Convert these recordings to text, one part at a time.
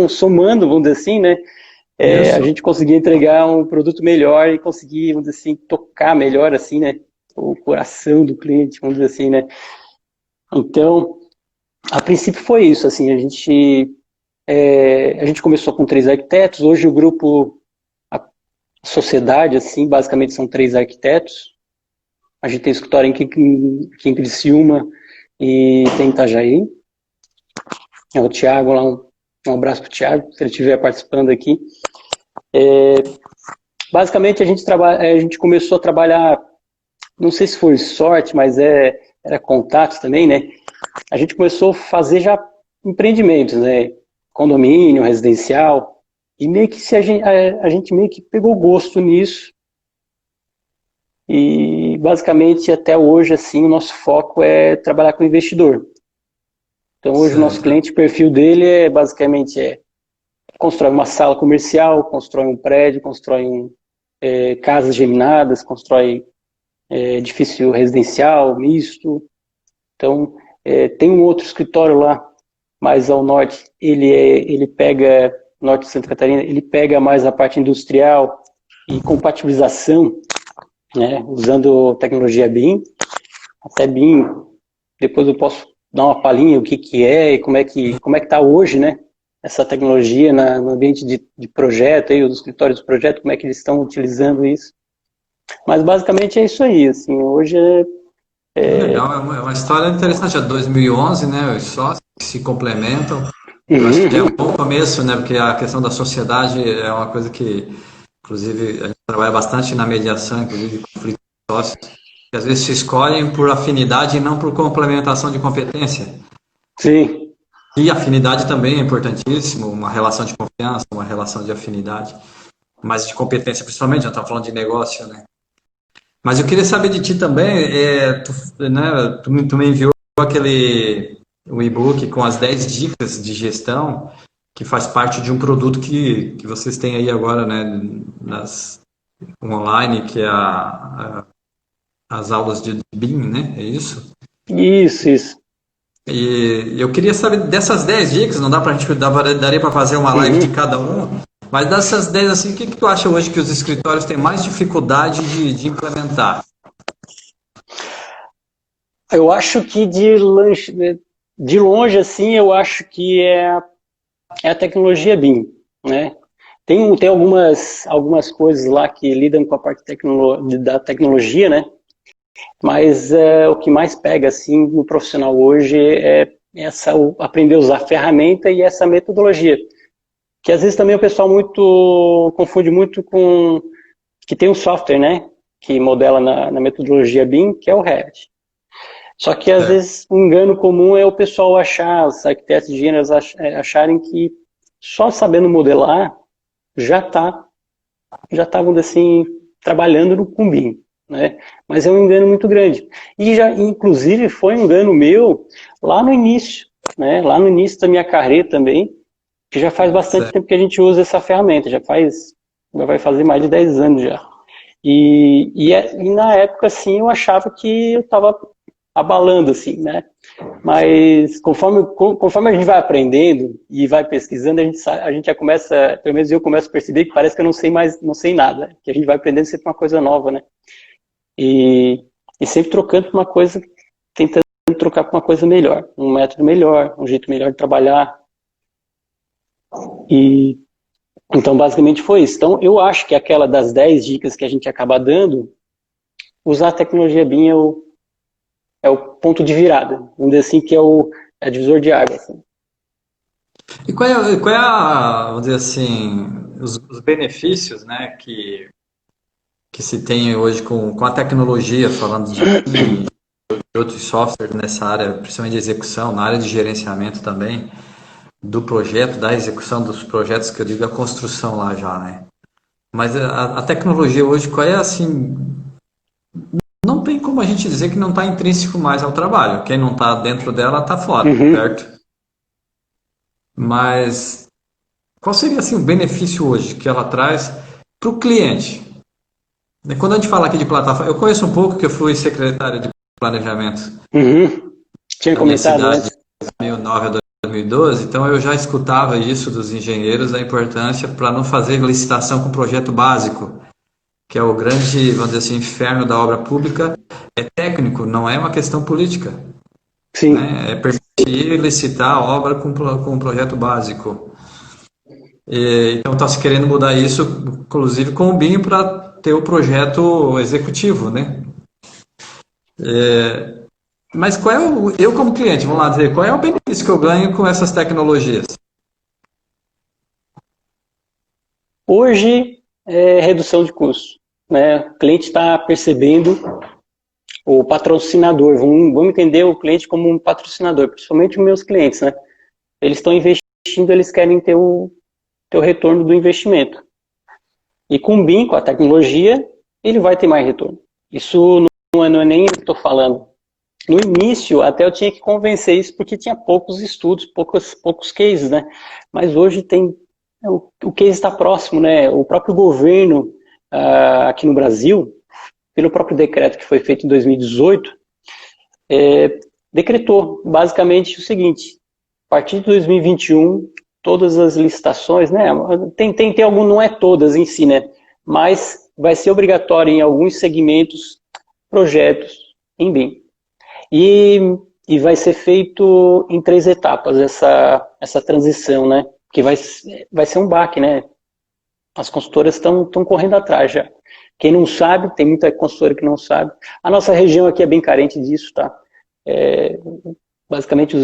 Então, somando, vamos dizer assim, né? A Isso. gente conseguir entregar um produto melhor e conseguir, vamos dizer assim, tocar melhor, assim, né? O coração do cliente, vamos dizer assim, né? Então, a princípio foi isso, assim, a gente começou com 3 arquitetos, hoje o grupo, a sociedade, assim, basicamente são 3 arquitetos. A gente tem escritório aqui em Criciúma e tem em Itajaí. É o Thiago lá, um abraço pro Thiago, se ele estiver participando aqui. Basicamente a gente começou a trabalhar, não sei se foi sorte, mas era contatos também, né? A gente começou a fazer já empreendimentos, né? Condomínio, residencial, e meio que a gente meio que pegou gosto nisso, e basicamente até hoje, assim, o nosso foco é trabalhar com investidor. Então hoje o nosso Certo. cliente, o perfil dele basicamente constrói uma sala comercial, constrói um prédio, constrói casas geminadas, constrói edifício residencial, misto. Então, tem um outro escritório lá, mais ao norte, ele pega, norte de Santa Catarina, ele pega mais a parte industrial e compatibilização, né, usando tecnologia BIM. Até BIM, depois eu posso dar uma palhinha o que é e como é que está hoje, né, essa tecnologia no ambiente de projeto, aí, os escritórios de projeto, como é que eles estão utilizando isso. Mas basicamente é isso aí, assim, hoje Legal, é uma história interessante. É 2011, né? Os sócios que se complementam. Eu acho que já é um Uhum. bom começo, né? Porque a questão da sociedade é uma coisa que, inclusive, a gente trabalha bastante na mediação, inclusive de conflitos de sócios, que às vezes se escolhem por afinidade e não por complementação de competência. Sim. E afinidade também é importantíssimo, uma relação de confiança, uma relação de afinidade, mas de competência principalmente, já estamos falando de negócio, né? Mas eu queria saber de ti também, né, tu me enviou o e-book com as 10 dicas de gestão, que faz parte de um produto que vocês têm aí agora, né, online, que é as aulas de BIM, né, é isso? Isso, isso. E eu queria saber dessas 10 dicas, não dá pra gente, daria para fazer uma live de Uhum. cada um, mas dessas 10 assim, o que tu acha hoje que os escritórios têm mais dificuldade de implementar? Eu acho que de longe, assim, eu acho que é a tecnologia BIM, né? Tem algumas coisas lá que lidam com a parte da tecnologia, né? Mas o que mais pega, assim, no profissional hoje aprender a usar a ferramenta e essa metodologia. Que às vezes também o pessoal confunde muito com que tem um software, né? Que modela na metodologia BIM, que é o Revit. Só que às Certo. vezes um engano comum é o pessoal os arquitetos de engenheiros acharem que só sabendo modelar já está, vamos dizer assim, trabalhando no com BIM, né? Mas é um engano muito grande. E já, inclusive, foi um engano meu lá no início, né? Lá no início da minha carreira também, que já faz bastante Certo. tempo que a gente usa essa ferramenta, já vai fazer mais de 10 anos já. E na época, assim, eu achava que eu estava abalando, assim, né? Mas conforme a gente vai aprendendo e vai pesquisando, a gente já começa, pelo menos eu começo a perceber que parece que eu não sei mais, não sei nada, que a gente vai aprendendo sempre uma coisa nova, né? E sempre trocando para uma coisa, tentando trocar para uma coisa melhor, um método melhor, um jeito melhor de trabalhar. E então basicamente foi isso. Então eu acho que aquela das 10 dicas que a gente acaba dando, usar a tecnologia BIM é o ponto de virada, vamos dizer assim, que é divisor de água. Assim. E vamos dizer assim, os benefícios, né, que se tem hoje com a tecnologia, falando de BIM e outros softwares nessa área, principalmente de execução, na área de gerenciamento também, do projeto, da execução dos projetos, que eu digo a construção lá já, né? Mas a tecnologia hoje, qual é assim, não tem como a gente dizer que não está intrínseco mais ao trabalho. Quem não está dentro dela está fora, Uhum. certo? Mas qual seria assim o benefício hoje que ela traz para o cliente? Quando a gente fala aqui de plataforma, eu conheço um pouco que eu fui secretário de planejamento Uhum. Tinha da minha comentado cidade de antes. 2009 a 2012, então eu já escutava isso dos engenheiros, a importância para não fazer licitação com projeto básico, que é o grande, vamos dizer assim, inferno da obra pública, é técnico, não é uma questão política, Sim. né? É permitir licitar a obra com um projeto básico. Então está se querendo mudar isso, inclusive com o BIM, para ter o projeto executivo, né? Mas qual é eu como cliente, vamos lá dizer, qual é o benefício que eu ganho com essas tecnologias? Hoje é redução de custo, né? O cliente está percebendo o patrocinador, vamos entender o cliente como um patrocinador, principalmente os meus clientes, né? Eles estão investindo, eles querem ter o retorno do investimento. E com o BIM, com a tecnologia, ele vai ter mais retorno. Isso não é nem o que estou falando. No início, até eu tinha que convencer isso, porque tinha poucos estudos, poucos cases, né? Mas hoje tem, o case está próximo, né? O próprio governo, aqui no Brasil, pelo próprio decreto que foi feito em 2018, decretou basicamente o seguinte: a partir de 2021, todas as licitações, né? Tem algum, não é todas em si, né? Mas vai ser obrigatório em alguns segmentos, projetos em BIM. E vai ser feito em 3 etapas essa transição, né? Que vai ser um baque, né? As consultoras estão correndo atrás já. Quem não sabe, tem muita consultora que não sabe. A nossa região aqui é bem carente disso, tá? Basicamente,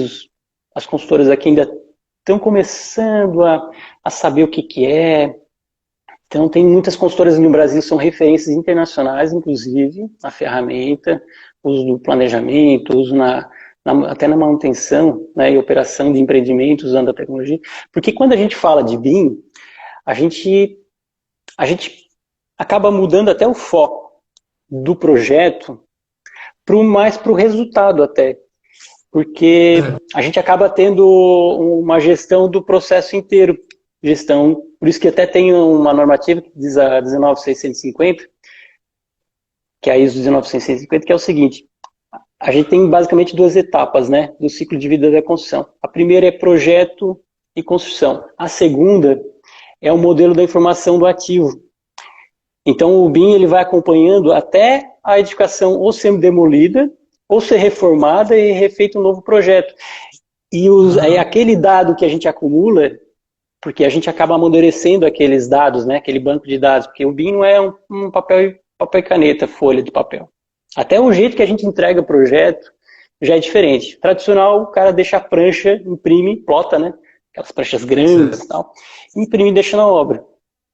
as consultoras aqui ainda estão começando a saber o que é. Então, tem muitas consultoras no Brasil, são referências internacionais, inclusive, na ferramenta, uso do planejamento, uso até na manutenção, né, e operação de empreendimentos usando a tecnologia. Porque quando a gente fala de BIM, a gente acaba mudando até o foco do projeto mais para o resultado até. Porque a gente acaba tendo uma gestão do processo inteiro. Por isso que até tem uma normativa que diz a 19650, que é a ISO 19650, que é o seguinte: a gente tem basicamente 2 etapas, né, do ciclo de vida da construção. A primeira é projeto e construção. A segunda é o modelo da informação do ativo. Então o BIM ele vai acompanhando até a edificação ou ser demolida, ou ser reformada e refeito um novo projeto. E aí aquele dado que a gente acumula, porque a gente acaba amadurecendo aqueles dados, né, aquele banco de dados, porque o BIM não é um papel e caneta, folha de papel. Até o jeito que a gente entrega o projeto já é diferente. Tradicional, o cara deixa a prancha, imprime, plota, né, aquelas pranchas grandes e tal, imprime e deixa na obra.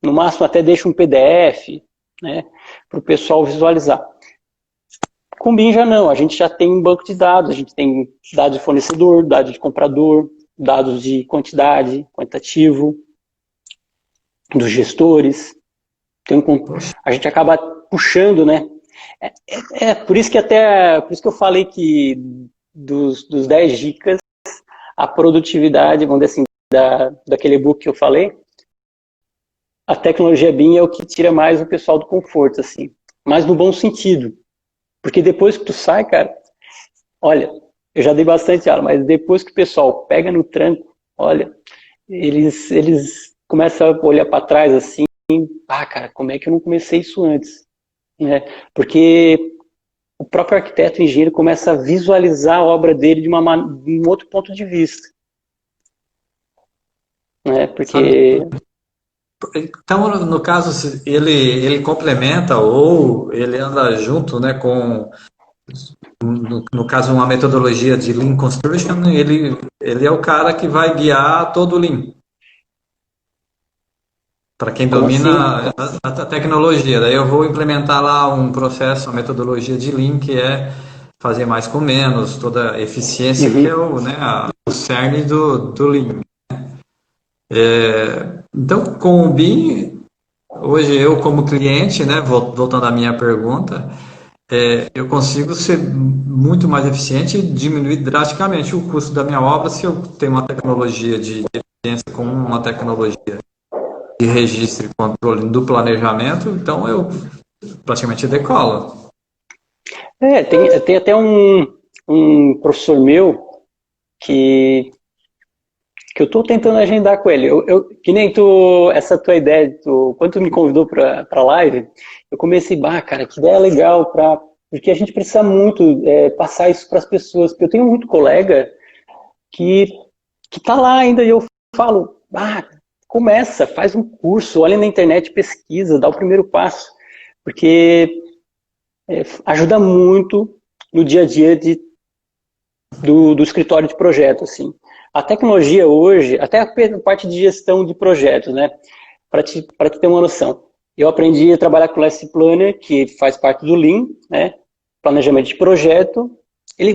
No máximo até deixa um PDF, né, para o pessoal visualizar. Com o BIM já não, a gente já tem um banco de dados, a gente tem dados de fornecedor, dados de comprador, dados de quantidade, quantitativo, dos gestores. A gente acaba puxando, né? Por isso que eu falei que dos 10 dicas, a produtividade, vamos dizer assim, daquele e-book que eu falei, a tecnologia BIM é o que tira mais o pessoal do conforto, assim, mas no bom sentido. Porque depois que tu sai, cara, olha, eu já dei bastante aula, mas depois que o pessoal pega no tranco, olha, eles começam a olhar para trás assim, cara, como é que eu não comecei isso antes? Né? Porque o próprio arquiteto e engenheiro começa a visualizar a obra dele de um outro ponto de vista. Né? Porque... Então, no caso, ele complementa ou ele anda junto, né, com, no caso, uma metodologia de Lean Construction, ele é o cara que vai guiar todo o Lean. Para quem domina a tecnologia. Daí eu vou implementar lá um processo, uma metodologia de Lean, que é fazer mais com menos, toda a eficiência, que é o cerne do Lean. Então, com o BIM, hoje eu como cliente, né, voltando à minha pergunta, eu consigo ser muito mais eficiente e diminuir drasticamente o custo da minha obra se eu tenho uma tecnologia de eficiência com uma tecnologia de registro e controle do planejamento, então eu praticamente decolo. Tem até um professor meu que que eu tô tentando agendar com ele. Que nem tu, essa tua ideia, quando tu me convidou pra live, eu comecei, cara, que ideia legal, porque a gente precisa muito passar isso para as pessoas. Porque eu tenho muito colega que, que tá lá ainda e eu falo, começa, faz um curso, olha na internet, pesquisa, dá o primeiro passo. Porque ajuda muito no dia a dia do escritório de projeto, assim. A tecnologia hoje, até a parte de gestão de projetos, né? Para te ter uma noção. Eu aprendi a trabalhar com o Last Planner, que faz parte do Lean, né? Planejamento de projeto.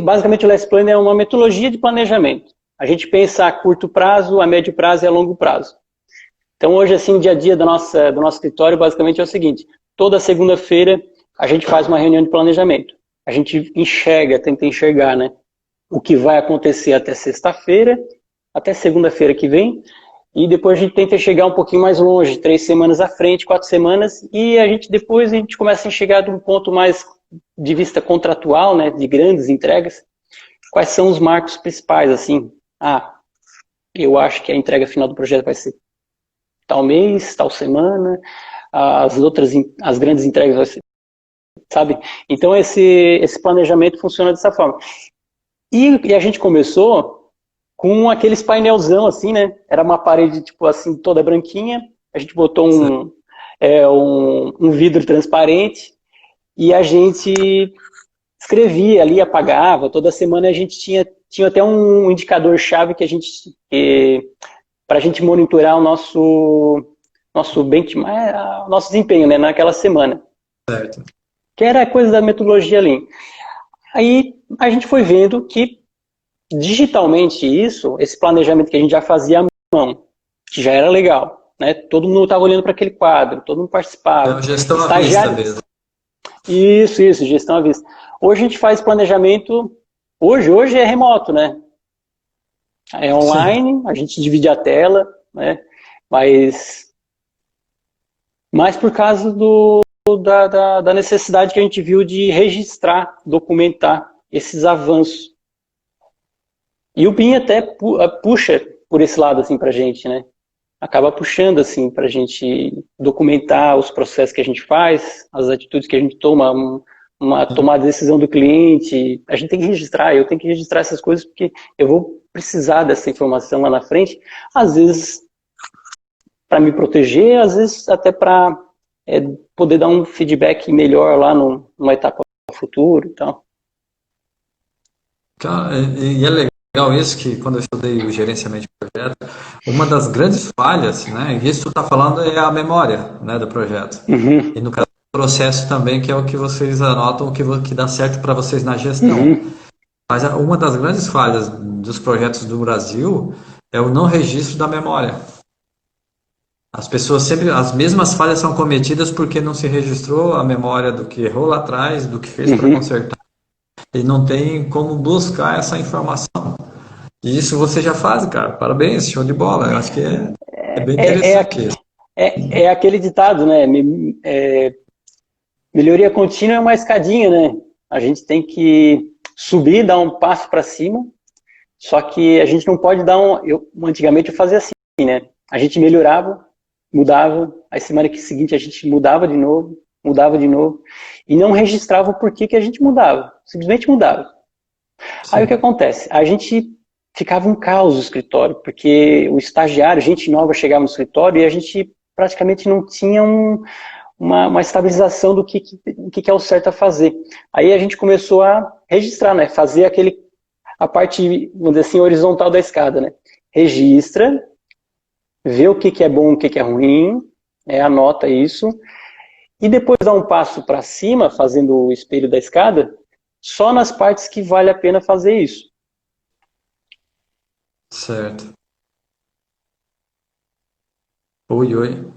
Basicamente, o Last Planner é uma metodologia de planejamento. A gente pensa a curto prazo, a médio prazo e a longo prazo. Então, hoje, assim, o dia a dia do nosso escritório, basicamente, é o seguinte. Toda segunda-feira, a gente faz uma reunião de planejamento. A gente tenta enxergar, né? O que vai acontecer até sexta-feira, até segunda-feira que vem, e depois a gente tenta chegar um pouquinho mais longe, 3 semanas à frente, 4 semanas, e depois a gente começa a chegar de um ponto mais de vista contratual, né, de grandes entregas, quais são os marcos principais, assim, eu acho que a entrega final do projeto vai ser tal mês, tal semana, as grandes entregas vai ser, sabe? Então esse planejamento funciona dessa forma. E a gente começou com aqueles painelzão assim, né? Era uma parede, tipo assim, toda branquinha. A gente botou um vidro transparente e a gente escrevia ali, apagava. Toda semana a gente tinha até um indicador-chave que para a gente monitorar o nosso benchmark, nosso desempenho, né? Naquela semana. Certo. Que era coisa da metodologia Lean. Aí a gente foi vendo que digitalmente esse planejamento que a gente já fazia à mão, que já era legal, né? Todo mundo estava olhando para aquele quadro, todo mundo participava. Então, gestão à vista mesmo. Isso, gestão à vista. Hoje a gente faz planejamento, hoje é remoto, né? É online, sim. A gente divide a tela, né? Mas por causa da necessidade que a gente viu de registrar, documentar esses avanços. E o BIM até puxa por esse lado assim pra gente, né? Acaba puxando assim pra gente documentar os processos que a gente faz, as atitudes que a gente toma, uma tomada de decisão do cliente. A gente tem que registrar, eu tenho que registrar essas coisas porque eu vou precisar dessa informação lá na frente, às vezes para me proteger, às vezes até para poder dar um feedback melhor lá numa etapa futuro e tal. E é legal isso, que quando eu estudei o gerenciamento de projeto, uma das grandes falhas, né, e isso que tu está falando é a memória, né, do projeto. Uhum. E no caso do processo também, que é o que vocês anotam, que dá certo para vocês na gestão. Uhum. Mas uma das grandes falhas dos projetos do Brasil é o não registro da memória. As pessoas sempre, as mesmas falhas são cometidas porque não se registrou a memória do que errou lá atrás, do que fez para consertar. E não tem como buscar essa informação. E isso você já faz, cara. Parabéns, show de bola. Eu acho que é bem interessante isso. É aquele ditado, né? Melhoria contínua é uma escadinha, né? A gente tem que subir, dar um passo para cima, só que a gente não pode antigamente eu fazia assim, né? A gente melhorava, mudava, aí semana seguinte a gente mudava de novo, e não registrava o porquê que a gente mudava, simplesmente mudava. Sim. Aí o que acontece? A gente ficava um caos no escritório, porque o estagiário, gente nova chegava no escritório e a gente praticamente não tinha uma estabilização do que é o certo a fazer. Aí a gente começou a registrar, né? Fazer a parte, vamos dizer assim, horizontal da escada, né? Registra, vê o que é bom, o que é ruim, anota isso, e depois dá um passo para cima, fazendo o espelho da escada, só nas partes que vale a pena fazer isso. Certo. Oi, oi.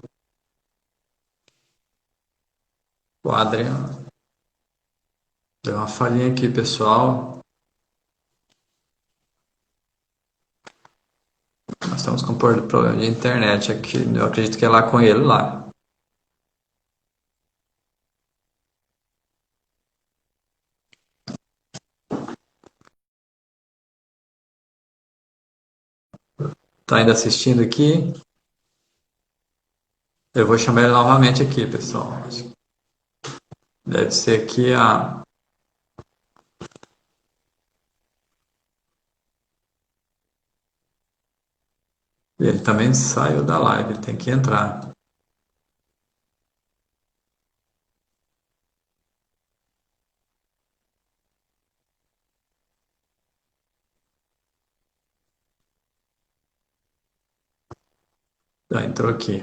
O Adriano. Deu uma falhinha aqui, pessoal. Nós estamos com um problema de internet aqui. Eu acredito que é lá com ele lá. está ainda assistindo aqui. Eu vou chamar ele novamente aqui, pessoal. Deve ser aqui a... Ele também saiu da live, ele tem que entrar. Entrou aqui.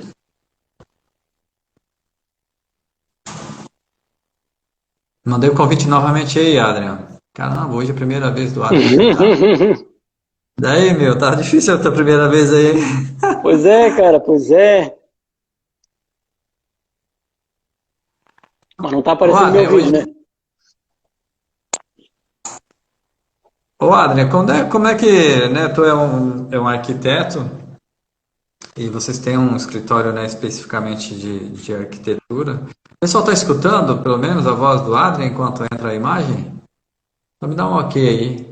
Mandei o convite novamente aí, Adrian. Caramba, hoje é a primeira vez do Adrian. Tá? Daí, meu, tá difícil a tua primeira vez aí. Pois é, cara, pois é. Mas não tá aparecendo meu vídeo, né? Ô, Adrian, como é que, né, tu é um arquiteto e vocês têm um escritório, né, especificamente de arquitetura. O pessoal está escutando, pelo menos, a voz do Adrian enquanto entra a imagem? Então me dá um ok aí.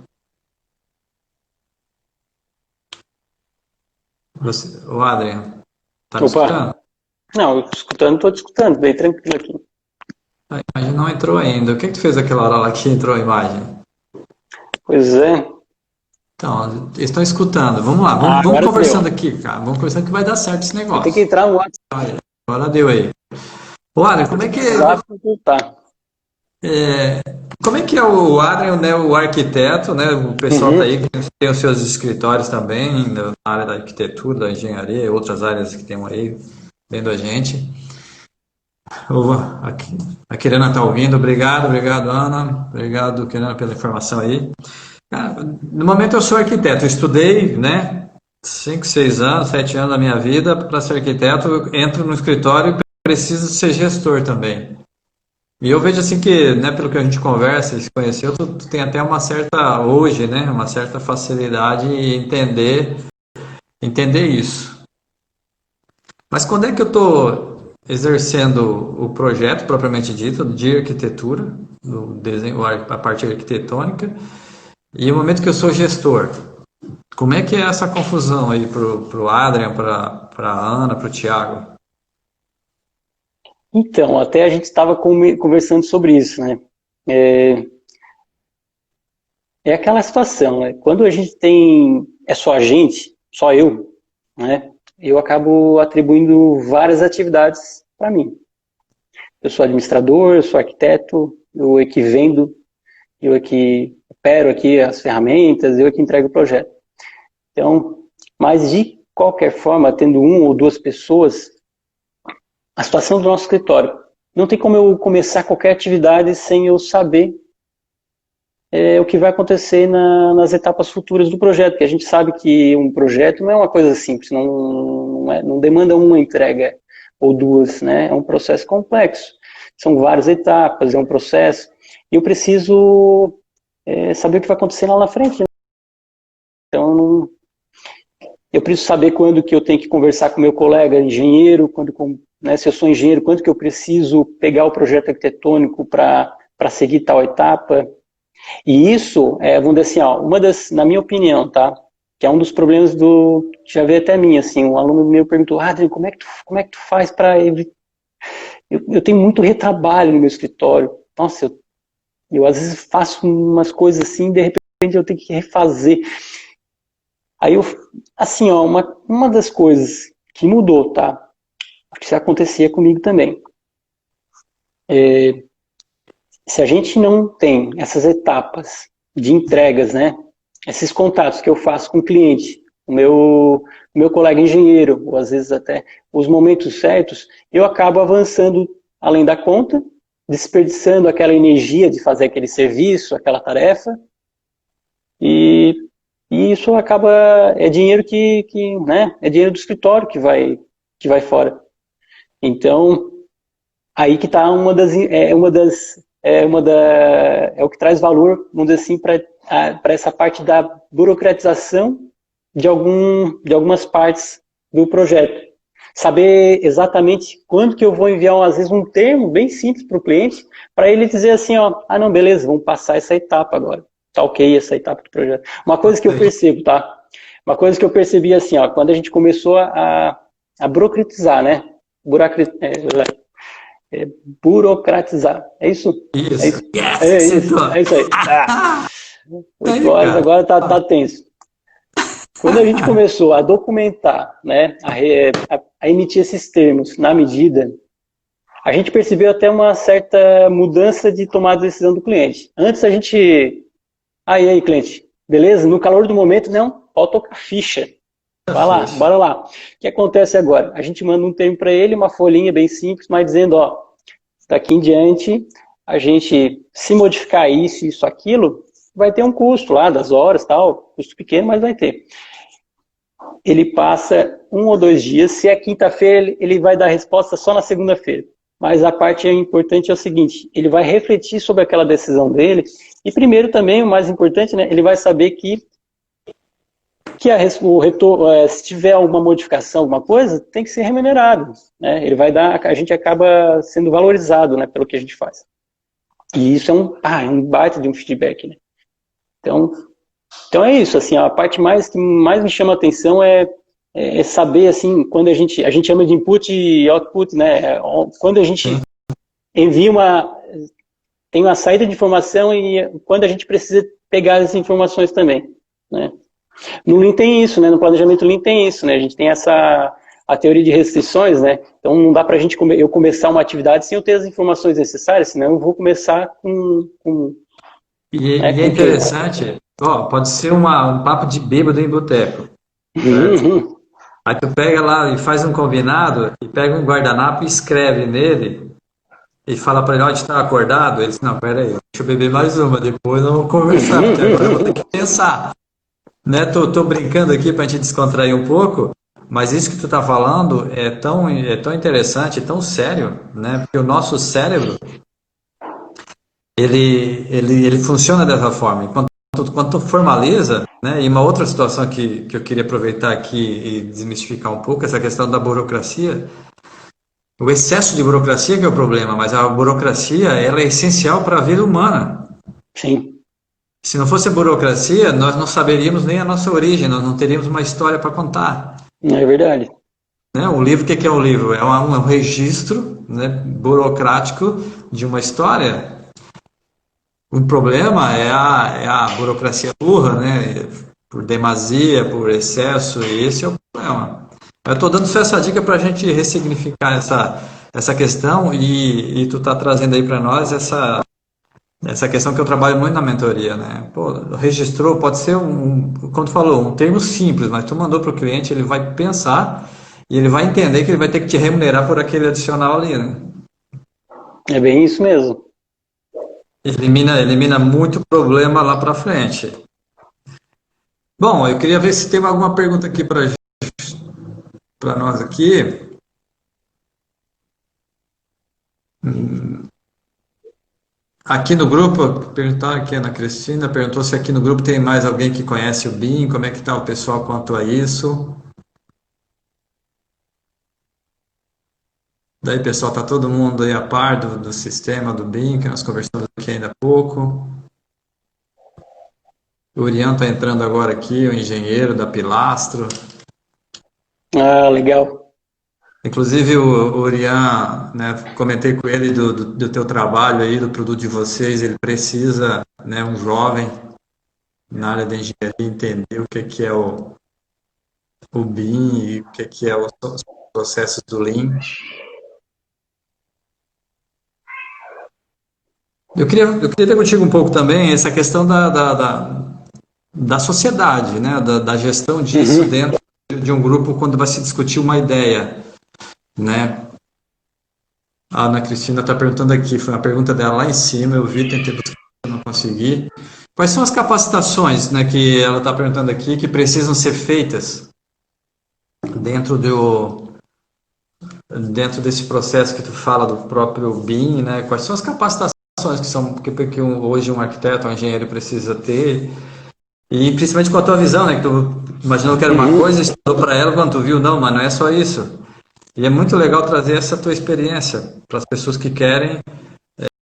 O Adrian, tá me escutando? Não, estou te escutando, bem tranquilo aqui. A imagem não entrou ainda. O que tu fez aquela hora lá que entrou a imagem? Pois é. Então, eles estão escutando. Vamos lá, vamos conversando aqui, cara. Vamos conversando que vai dar certo esse negócio. Tem que entrar no WhatsApp. Agora deu aí. Ô, Adrian, como é que... como é que é o Adrian, né, o arquiteto, né? O pessoal tá aí que tem os seus escritórios também, na área da arquitetura, da engenharia, outras áreas que tem aí, vendo a gente. A Kirana está ouvindo, obrigado, Ana, obrigado, Kirana, pela informação aí. No momento eu sou arquiteto, eu estudei, né, 5, 6 anos, 7 anos da minha vida para ser arquiteto, eu entro no escritório e preciso ser gestor também. E eu vejo assim que, né, pelo que a gente conversa e se conheceu, tu tem até uma certa, hoje, né, uma certa facilidade em entender isso. Mas quando é que eu estou exercendo o projeto propriamente dito de arquitetura, do desenho, a parte arquitetônica, e o momento que eu sou gestor? Como é que é essa confusão aí pro Adrian, para a Ana, para o Thiago? Então, até a gente estava conversando sobre isso, né? É aquela situação, né? Quando a gente é só a gente, só eu, né? Eu acabo atribuindo várias atividades para mim. Eu sou administrador, eu sou arquiteto, eu é que vendo, eu é que opero aqui as ferramentas, eu é que entrego o projeto. Então, mas de qualquer forma, tendo uma ou duas pessoas, a situação do nosso escritório, não tem como eu começar qualquer atividade sem eu saber o que vai acontecer nas etapas futuras do projeto, porque a gente sabe que um projeto não é uma coisa simples, não demanda uma entrega ou duas, né? É um processo complexo, são várias etapas, é um processo, e eu preciso saber o que vai acontecer lá na frente, né? Então, eu preciso saber quando que eu tenho que conversar com meu colega engenheiro, né, se eu sou engenheiro, quando que eu preciso pegar o projeto arquitetônico para seguir tal etapa. E isso, vamos dizer assim, ó, na minha opinião, tá? Que é um dos problemas já veio até mim, assim, um aluno meu perguntou, Adriano, como é que tu faz para evitar? Eu tenho muito retrabalho no meu escritório. Nossa, eu às vezes faço umas coisas assim, de repente eu tenho que refazer. Aí assim, ó, uma das coisas que mudou, tá? Porque isso acontecia comigo também. Se a gente não tem essas etapas de entregas, né? Esses contatos que eu faço com o cliente, o meu colega engenheiro, ou às vezes até os momentos certos, eu acabo avançando além da conta, desperdiçando aquela energia de fazer aquele serviço, aquela tarefa, e isso acaba, é dinheiro né, é dinheiro do escritório que vai fora. Então, aí que está é o que traz valor, vamos dizer assim, para essa parte da burocratização de algumas partes do projeto. Saber exatamente quando que eu vou enviar, às vezes, um termo bem simples para o cliente, para ele dizer assim, ó, não, beleza, vamos passar essa etapa agora. Tá ok essa etapa do projeto. Uma coisa que eu percebo, tá? Uma coisa que eu percebi assim, ó, quando a gente começou a burocratizar, né? Burocratizar. É isso? É Isso. isso. Yes, É isso. acertou. É isso aí. Ah, 8 Aí, horas cara. agora tá tenso. Quando a gente começou a documentar, né, a emitir esses termos na medida, a gente percebeu até uma certa mudança de tomada de decisão do cliente. Antes a gente... Ah, e aí, cliente? Beleza? No calor do momento, não, pode tocar ficha. Vai lá, Ficha. bora lá. O que acontece agora? A gente manda um termo para ele, uma folhinha bem simples, mas dizendo, ó, daqui em diante, a gente, se modificar isso, aquilo, vai ter um custo lá das horas, tal, custo pequeno, mas vai ter. Ele passa 1 ou 2 dias, se é quinta-feira, ele vai dar a resposta só na segunda-feira. Mas a parte importante é o seguinte, ele vai refletir sobre aquela decisão dele, e primeiro também, o mais importante, né, ele vai saber que o retorno, se tiver alguma modificação, alguma coisa, tem que ser remunerado, né? Ele vai dar, a gente acaba sendo valorizado, né, pelo que a gente faz. E isso é um baita de um feedback, né? Então é isso, assim, a parte que mais me chama a atenção é saber, assim, quando a gente chama de input e output, né? Quando a gente envia tem uma saída de informação e quando a gente precisa pegar as informações também, né? No Lean tem isso, né? No planejamento Lean tem isso, né? A gente tem a teoria de restrições, né? Então não dá para eu começar uma atividade sem eu ter as informações necessárias, senão eu vou começar E é interessante, ó, pode ser um papo de bêbado em boteco, certo? Uhum. Aí tu pega lá e faz um combinado e pega um guardanapo e escreve nele e fala para ele, ó, a gente tá acordado? Ele diz, não, pera aí, deixa eu beber mais uma, depois nós vamos conversar, porque agora eu vou ter que pensar. Né? Tô brincando aqui para a gente descontrair um pouco, mas isso que tu tá falando é tão interessante, tão sério, né? Porque o nosso cérebro, ele funciona dessa forma. Quando tu formaliza, né? E uma outra situação que eu queria aproveitar aqui e desmistificar um pouco, essa questão da burocracia. O excesso de burocracia que é o problema, mas a burocracia, ela é essencial para a vida humana. Sim. Se não fosse a burocracia, nós não saberíamos nem a nossa origem, nós não teríamos uma história para contar. É verdade. Né? Um livro, o que é um livro? É um registro, né, burocrático de uma história. O problema é a burocracia burra, né? Por demasia, por excesso, e esse é o problema. Eu estou dando só essa dica para a gente ressignificar essa questão e tu está trazendo aí para nós essa questão que eu trabalho muito na mentoria, né? Pô, registrou, pode ser como tu falou, um termo simples, mas tu mandou para o cliente, ele vai pensar e ele vai entender que ele vai ter que te remunerar por aquele adicional ali, né? É bem isso mesmo. Elimina muito problema lá para frente. Bom, eu queria ver se tem alguma pergunta aqui para nós aqui. Aqui no grupo, perguntaram aqui, a Ana Cristina perguntou se aqui no grupo tem mais alguém que conhece o BIM, como é que está o pessoal quanto a isso. Daí, pessoal, está todo mundo aí a par do sistema do BIM, que nós conversamos aqui ainda há pouco. O Urian está entrando agora aqui, o engenheiro da Pilastro. Ah, legal. Inclusive, o Urian, né, comentei com ele do teu trabalho aí, do produto de vocês, ele precisa, né, um jovem na área de engenharia entender o que é o BIM e o que é os processos do Lean. Eu queria ver contigo um pouco também essa questão da sociedade, né, da gestão disso dentro de um grupo quando vai se discutir uma ideia, né? A Ana Cristina está perguntando aqui, foi uma pergunta dela lá em cima, eu vi, tentei buscar, não consegui. Quais são as capacitações, né, que ela está perguntando aqui que precisam ser feitas dentro desse processo que tu fala do próprio BIM, né? Quais são as capacitações que hoje um arquiteto, um engenheiro precisa ter? E principalmente com a tua visão, né? Que tu imaginou que era uma coisa, estudou para ela, quando tu viu, não, mas não é só isso. E é muito legal trazer essa tua experiência para as pessoas que querem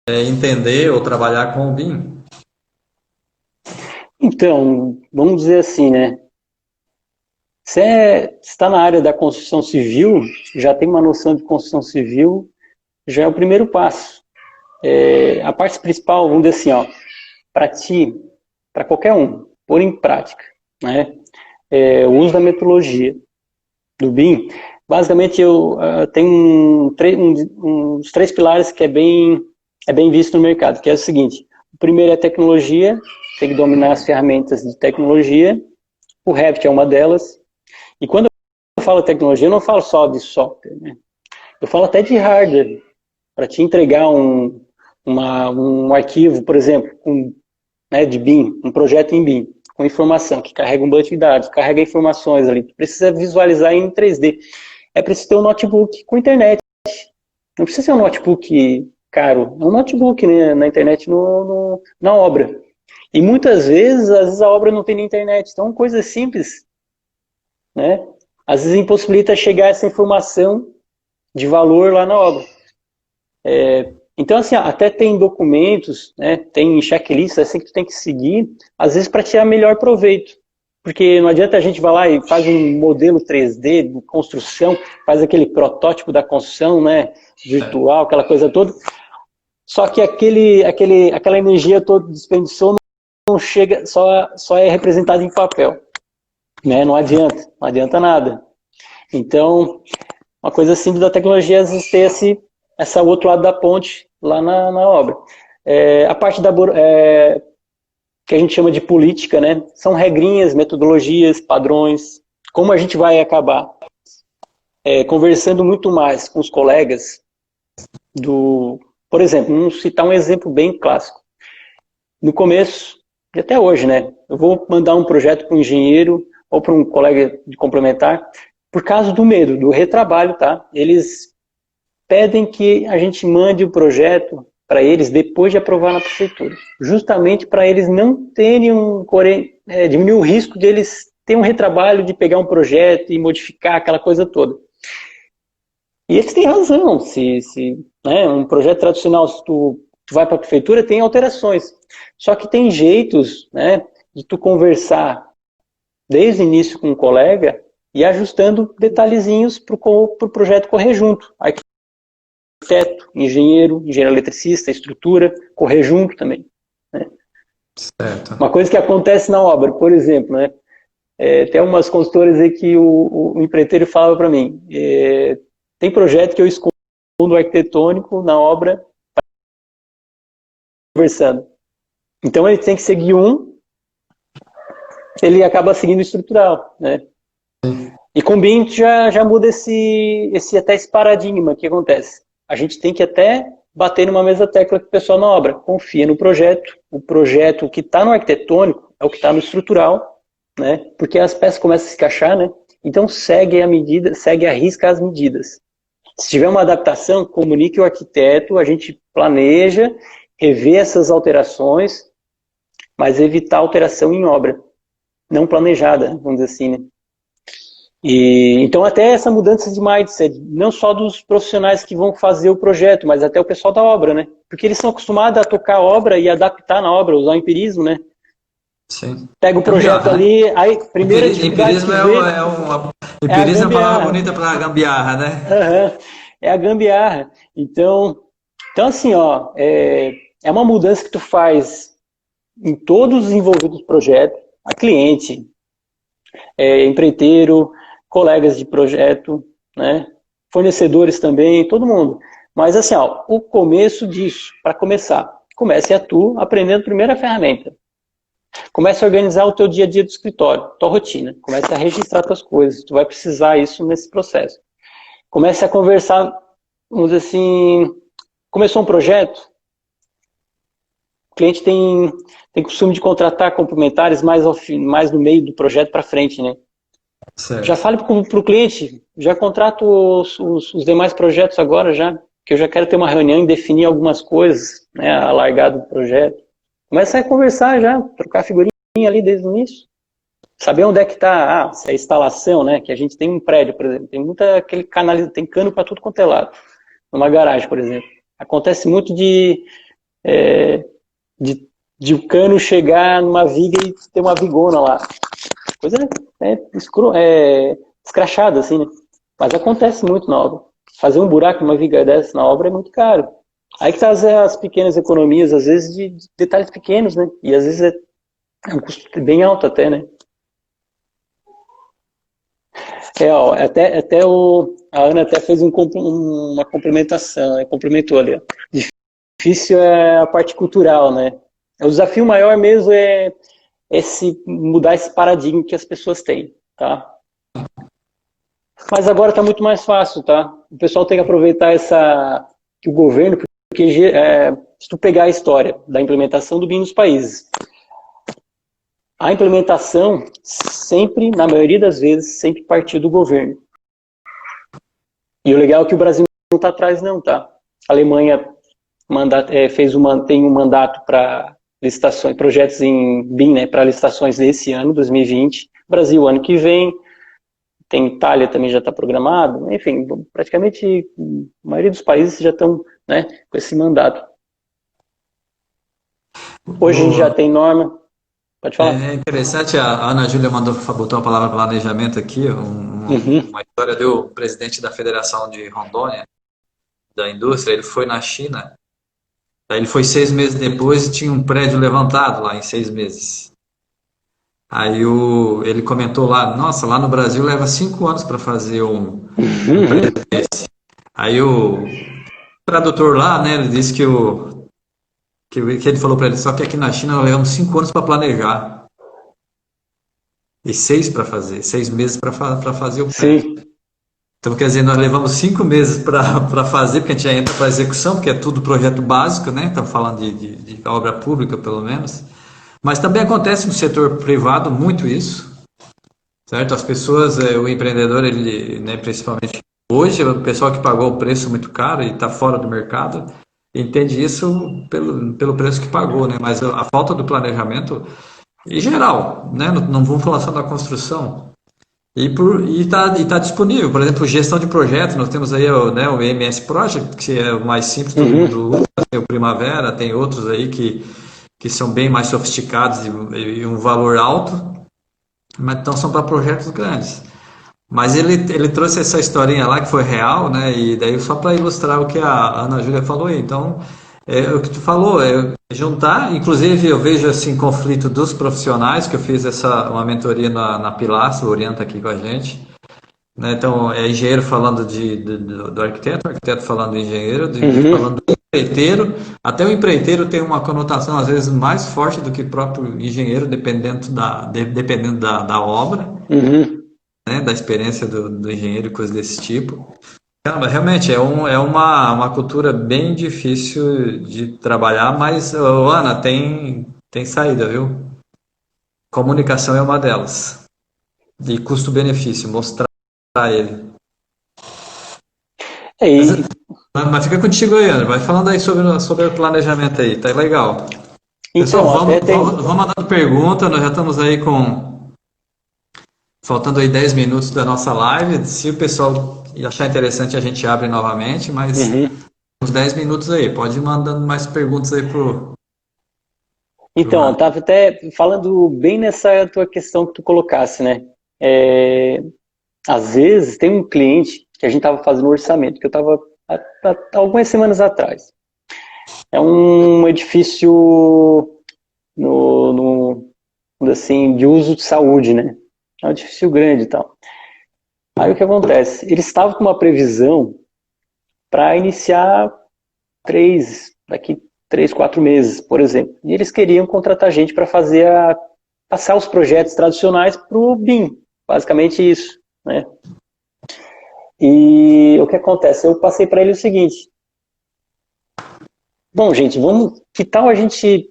entender ou trabalhar com o BIM. Então, vamos dizer assim, né? Se está na área da construção civil, já tem uma noção de construção civil, já é o primeiro passo. A parte principal, vamos dizer assim, ó, para ti, para qualquer um, pôr em prática, né? O uso da metodologia do BIM. Basicamente, eu tenho uns 3 pilares que é bem visto no mercado, que é o seguinte: o primeiro é tecnologia, tem que dominar as ferramentas de tecnologia, o Revit é uma delas, e quando eu falo tecnologia, eu não falo só de software, né? Eu falo até de hardware, para te entregar um arquivo, por exemplo, né, de BIM, um projeto em BIM, com informação, que carrega um banco de dados, carrega informações ali, tu precisa visualizar em 3D. É preciso ter um notebook com internet. Não precisa ser um notebook caro, é um notebook, né, na internet na obra. E muitas vezes, às vezes a obra não tem na internet, então coisa simples, né? Às vezes impossibilita chegar essa informação de valor lá na obra. Então, assim, até tem documentos, né, tem checklists assim que tu tem que seguir, às vezes para tirar melhor proveito. Porque não adianta a gente vai lá e faz um modelo 3D de construção, faz aquele protótipo da construção, né, virtual, aquela coisa toda, só que aquela energia toda desperdiçou não chega, só é representada em papel, né, não adianta nada. Então, uma coisa simples da tecnologia é às vezes ter esse outro lado da ponte lá na obra. A parte que a gente chama de política, né? São regrinhas, metodologias, padrões. Como a gente vai acabar conversando muito mais com os colegas por exemplo, vamos citar um exemplo bem clássico. No começo, e até hoje, né? Eu vou mandar um projeto para um engenheiro ou para um colega de complementar, por causa do medo, do retrabalho, tá? Eles pedem que a gente mande o projeto para eles depois de aprovar na prefeitura, justamente para eles não terem diminuir o risco de eles terem um retrabalho de pegar um projeto e modificar aquela coisa toda. E eles têm razão, né, um projeto tradicional, se tu vai para a prefeitura, tem alterações. Só que tem jeitos, né, de tu conversar desde o início com um colega e ajustando detalhezinhos para o projeto correr junto. Arquiteto, engenheiro eletricista, estrutura, correr junto também. Né? Certo. Uma coisa que acontece na obra, por exemplo, né? Tem umas consultoras aí que o empreiteiro fala para mim, tem projeto que eu escondo o arquitetônico na obra conversando. Então ele tem que seguir ele acaba seguindo o estrutural, né? E com o BIM já muda até esse paradigma que acontece. A gente tem que até bater numa mesma tecla com o pessoal na obra. Confia no projeto. O projeto que está no arquitetônico é o que está no estrutural, né? Porque as peças começam a se encaixar, né? Então segue a risca as medidas. Se tiver uma adaptação, comunique o arquiteto, a gente planeja, rever essas alterações, mas evitar alteração em obra, não planejada, vamos dizer assim, né? Então até essa mudança de mindset, não só dos profissionais que vão fazer o projeto, mas até o pessoal da obra, né? Porque eles são acostumados a tocar a obra e adaptar na obra, usar o empirismo, né? Sim. Pega o projeto ali, aí primeira dificuldade empirismo empirismo é uma palavra bonita para gambiarra, né? Uhum, é a gambiarra. Então assim, ó, é uma mudança que tu faz em todos os envolvidos no projeto, a cliente, empreiteiro, colegas de projeto, né? Fornecedores também, todo mundo. Mas assim, ó, o começo disso, para começar, comece tu aprendendo a primeira ferramenta. Comece a organizar o teu dia a dia do escritório, tua rotina. Comece a registrar tuas coisas. Tu vai precisar isso nesse processo. Comece a conversar, vamos dizer assim, começou um projeto, o cliente tem costume de contratar complementares mais no meio do projeto para frente, né? Certo. Já fale para o cliente, já contrato os demais projetos agora já, que eu já quero ter uma reunião e definir algumas coisas, né, a largada do projeto. Começa a conversar já, trocar figurinha ali desde o início. Saber onde é que está se é a instalação, né, que a gente tem um prédio, por exemplo, tem tem cano para tudo quanto é lado. Numa garagem, por exemplo. Acontece muito de o cano chegar numa viga e ter uma vigona lá. Coisa escrachada, assim, né? Mas acontece muito na obra. Fazer um buraco, uma viga dessa na obra é muito caro. Aí que tá as pequenas economias, às vezes, de detalhes pequenos, né? E às vezes é um custo bem alto até, né? Ó, a Ana até fez uma complementação, né? Complementou ali, ó. Difícil é a parte cultural, né? O desafio maior mesmo é mudar esse paradigma que as pessoas têm, tá? Mas agora está muito mais fácil, tá? O pessoal tem que aproveitar que o governo, porque se tu pegar a história da implementação do BIM nos países, a implementação sempre, na maioria das vezes, sempre partiu do governo. E o legal é que o Brasil não está atrás não, tá? A Alemanha tem um mandato para licitações, projetos em BIM, né, para licitações desse ano, 2020. Brasil, ano que vem. Tem Itália também já está programado. Enfim, praticamente a maioria dos países já estão, né, com esse mandato. Hoje a gente já tem norma. Pode falar. É interessante, a Ana Júlia botou a palavra planejamento aqui, uma história do presidente da Federação de Rondônia, da indústria, ele foi na China, aí ele foi 6 meses depois e tinha um prédio levantado lá em 6 meses. Aí ele comentou lá, nossa, lá no Brasil leva 5 anos para fazer um prédio desse. Aí o tradutor lá, né, ele disse que ele falou para ele, só que aqui na China nós levamos 5 anos para planejar. E 6 para fazer, 6 meses para fazer o prédio. Sim. Então, quer dizer, nós levamos 5 meses para fazer, porque a gente já entra para execução, porque é tudo projeto básico, né? Estamos falando de obra pública, pelo menos. Mas também acontece no setor privado muito isso, certo? As pessoas, o empreendedor, ele, né, principalmente hoje, o pessoal que pagou o preço muito caro e está fora do mercado, entende isso pelo preço que pagou, né? Mas a falta do planejamento, em geral, né? Não vamos falar só da construção. E tá disponível, por exemplo, gestão de projetos, nós temos aí o MS Project, que é o mais simples, todo mundo usa, tem o Primavera, tem outros aí que são bem mais sofisticados e um valor alto, mas então são para projetos grandes. Mas ele trouxe essa historinha lá que foi real, né? E daí só para ilustrar o que a Ana Júlia falou aí. Então, o que tu falou é juntar, inclusive eu vejo assim conflito dos profissionais, que eu fiz uma mentoria na Pilaço, orienta aqui com a gente, né? Então, é engenheiro falando do arquiteto, arquiteto falando do engenheiro, falando do empreiteiro. Até o empreiteiro tem uma conotação às vezes mais forte do que o próprio engenheiro, dependendo da obra, né? Da experiência do engenheiro e coisas desse tipo. Caramba, realmente é uma cultura bem difícil de trabalhar, mas, ô, Ana, tem saída, viu? Comunicação é uma delas. E custo-benefício, mostrar ele. E, Mas fica contigo aí, Ana. Vai falando aí sobre o planejamento aí, tá legal. Pessoal, então, até tem. vamos mandando pergunta, nós já estamos aí faltando aí 10 minutos da nossa live. Se o pessoal achar interessante, a gente abre novamente, mas uns 10 minutos aí. Pode ir mandando mais perguntas aí pro Então, eu Ana. estava até falando bem nessa tua questão que tu colocasse, né? Às vezes tem um cliente que a gente estava fazendo um orçamento, que eu estava algumas semanas atrás. É um edifício assim, de uso de saúde, né? É um edifício grande e tal. Aí o que acontece? Eles estavam com uma previsão para iniciar daqui 3, 4 meses, por exemplo. E eles queriam contratar gente para passar os projetos tradicionais para o BIM. Basicamente isso, né? E o que acontece? Eu passei para ele o seguinte. Bom, gente, que tal a gente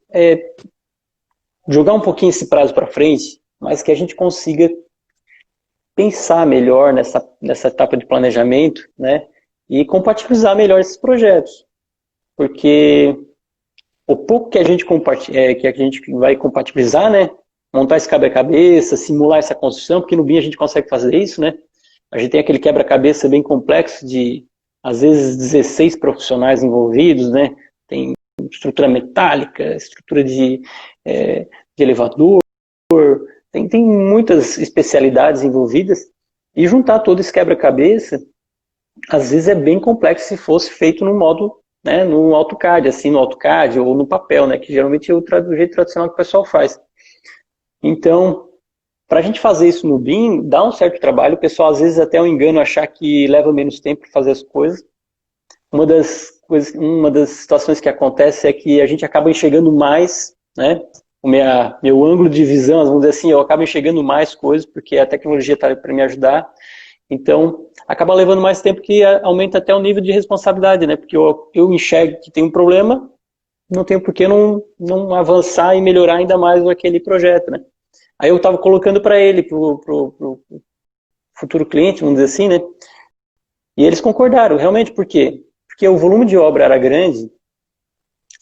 jogar um pouquinho esse prazo para frente, mas que a gente consiga pensar melhor nessa etapa de planejamento, né? E compatibilizar melhor esses projetos. Porque o pouco que a gente vai compatibilizar, né? Montar esse quebra-cabeça, simular essa construção, porque no BIM a gente consegue fazer isso, né? A gente tem aquele quebra-cabeça bem complexo de, às vezes, 16 profissionais envolvidos, né? Tem estrutura metálica, estrutura de elevador, tem muitas especialidades envolvidas, e juntar todo esse quebra-cabeça, às vezes é bem complexo se fosse feito no modo, né, no AutoCAD, assim, no AutoCAD ou no papel, né, que geralmente é o jeito tradicional que o pessoal faz. Então, para a gente fazer isso no BIM, dá um certo trabalho, o pessoal às vezes até é um engano achar que leva menos tempo para fazer as coisas. Uma das situações que acontece é que a gente acaba enxergando mais, né, meu ângulo de visão, vamos dizer assim, eu acabo enxergando mais coisas, porque a tecnologia está para me ajudar. Então, acaba levando mais tempo, que aumenta até o nível de responsabilidade, né? Porque eu enxergo que tem um problema, não tenho por que não avançar e melhorar ainda mais aquele projeto, né? Aí eu estava colocando para ele, pro futuro cliente, vamos dizer assim, né? E eles concordaram, realmente, por quê? Porque o volume de obra era grande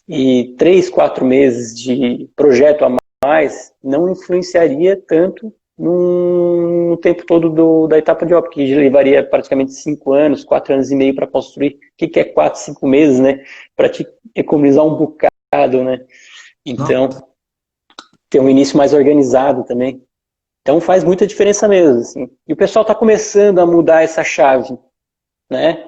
e 3, 4 meses de projeto a mais não influenciaria tanto no tempo todo da etapa de obra, que levaria praticamente 5 anos, 4 anos e meio para construir. O que é 4, 5 meses, né? Para te economizar um bocado, né? Então, ter um início mais organizado também. Então faz muita diferença mesmo, assim. E o pessoal está começando a mudar essa chave, né?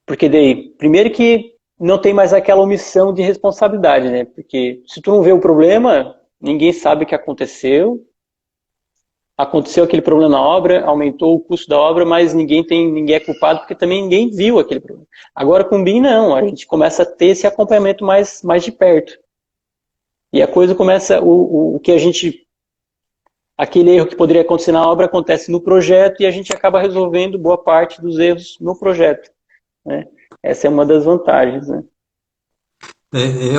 Porque daí, primeiro que não tem mais aquela omissão de responsabilidade, né? Porque se tu não vê o problema, ninguém sabe o que aconteceu. Aconteceu aquele problema na obra, aumentou o custo da obra, mas ninguém é culpado porque também ninguém viu aquele problema. Agora com o BIM não, a gente começa a ter esse acompanhamento mais de perto. E a coisa começa, o que a gente, aquele erro que poderia acontecer na obra acontece no projeto e a gente acaba resolvendo boa parte dos erros no projeto, né? Essa é uma das vantagens, né? André,